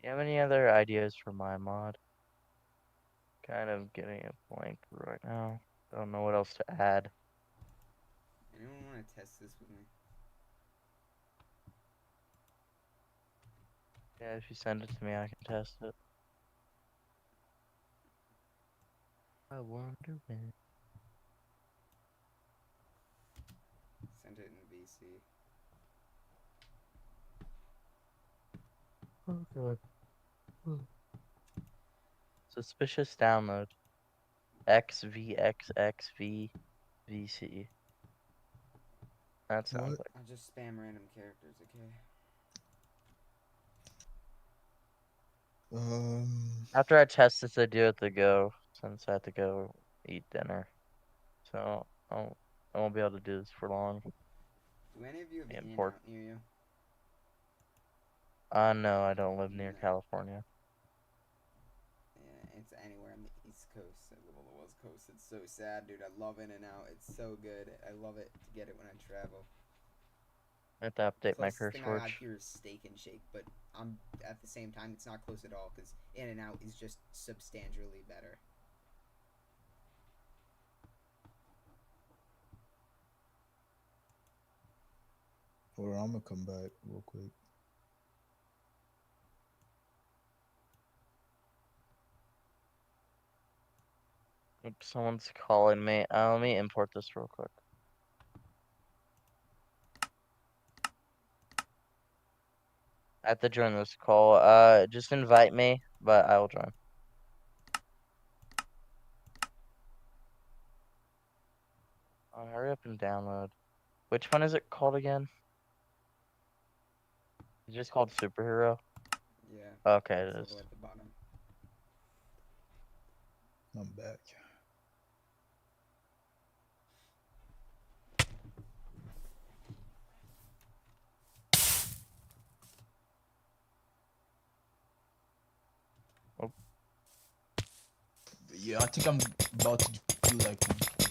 You have any other ideas for my mod? Kind of getting a blank right now. Don't know what else to add. Anyone want to test this with me? Yeah, if you send it to me, I can test it. I wonder when. Send it in VC. Oh god. Suspicious download. XVXXVVC. That sounds What? like. I'll just spam random characters, okay? After I test this, I do have to go, since I have to go eat dinner. So I won't be able to do this for long. Do any of you have And In pork. out near you? No, I don't live near California. Yeah, it's anywhere on the East Coast. I live on the West Coast. It's so sad, dude. I love In-N-Out. It's so good. I love it to get it when I travel. I have to update my Closest curse thing I got words. here is Steak and Shake, but I'm at the same time it's not close at all because In-N-Out is just substantially better. Or I'm gonna come back real quick. Oops, someone's calling me. Let me import this real quick. I have to join this call. Just invite me, but I will join. Oh, hurry up and download. Which one is it called again? It's just called Superhero? Yeah. Okay, it It's all is. the way at the bottom. I'm back. Oh. Yeah, I think I'm about to do like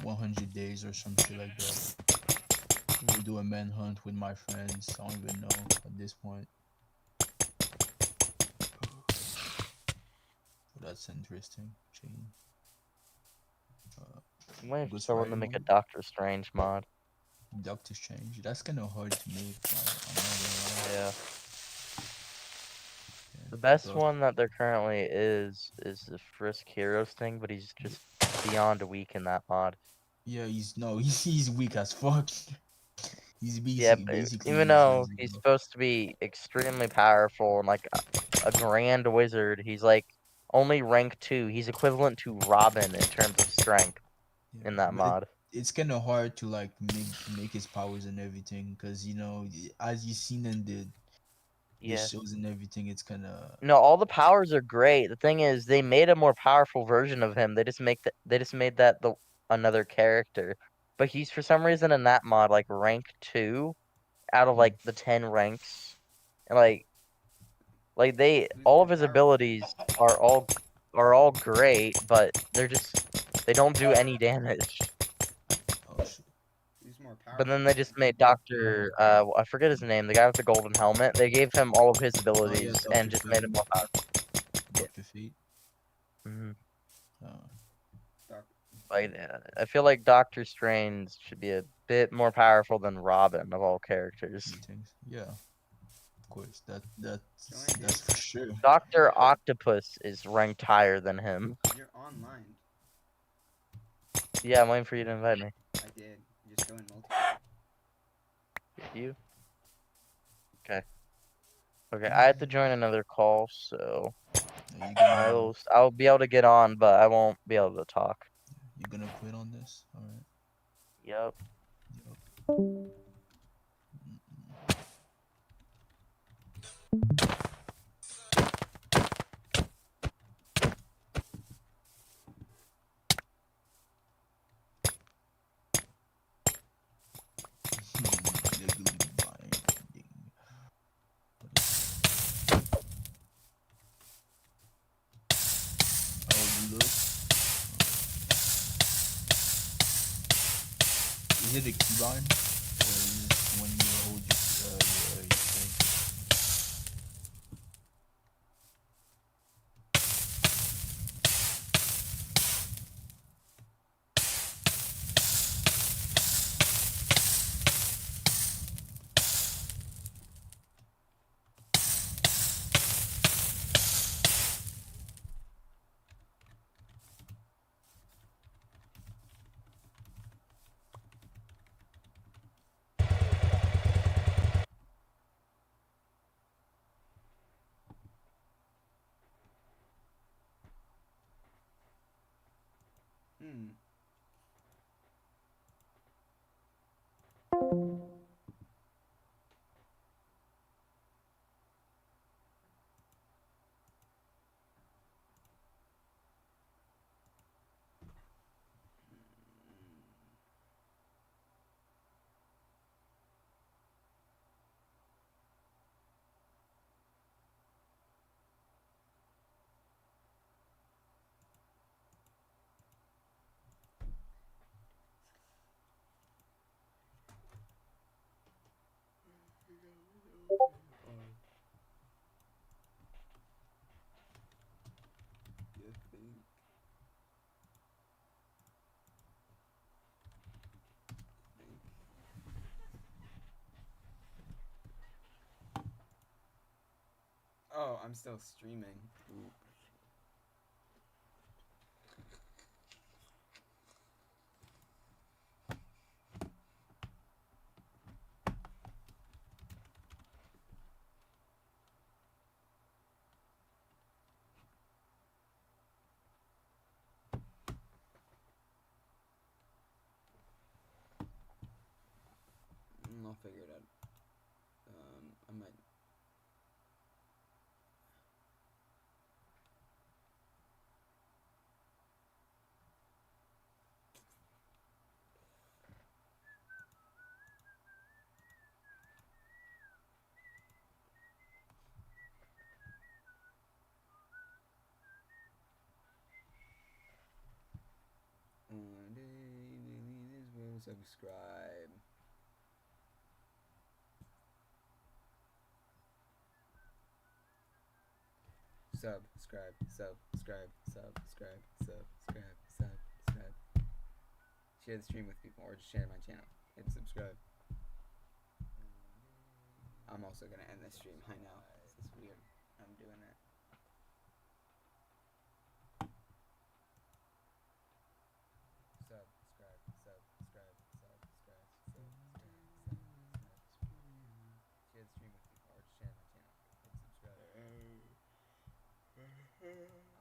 100 days or some shit like that. We'll do a manhunt with my friends. I don't even know at this point. That's interesting. Chain. I'm waiting for Ghost someone to Rider make a mode? Doctor Strange mod. Doctor Strange. That's kind of hard to make. I'm not gonna lie. Yeah. Yeah, The best Doc- one that there currently is the Frisk Heroes thing, but he's just beyond weak in that mod. Yeah, he's weak as fuck. He's Yeah, basically even though useless, he's bro. supposed to be extremely powerful and like a grand wizard, he's like only rank 2. He's equivalent to Robin in terms of strength Yeah, in that but mod. it's kind of hard to like make his powers and everything because as you seen in the Yeah. shows and everything, it's kind of No, all the powers are great. The thing is, they made a more powerful version of him. They just made that the another character. But he's for some reason in that mod like rank 2 out of like the 10 ranks. And like they all of his abilities are all great, but they don't do any damage. oh shit. Who's more powerful? But then they just made Doctor I forget his name, the guy with the golden helmet. They gave him all of his Oh abilities yeah, and Doctor just made him Fate. more powerful. Doctor Fate. hmm Doc- Like I feel like Doctor Strange should be a bit more powerful than Robin of all characters. You think? Yeah, of course. Join, dude. That's for sure. Doctor Octopus is ranked higher than him. You're online. Yeah, I'm waiting for you to invite me. I did. Just go in multiplayer. You? Okay. Okay, I have to join another call, so Are you gonna I'll be able to get on, but I won't be able to talk. you gonna quit on this? All right. Yep. Yep. Legally binding. Oh, look. Is it a keybind? Or is it when you hold your thing? Hmm. I'm still streaming. Ooh. I'll figure it out. I might. One day, this will subscribe. Subscribe. Share the stream with people or just share my channel and subscribe. I'm also gonna end this stream. I know. This is weird. I'm doing it. Subscribe. Share the stream with people or just share my channel and subscribe.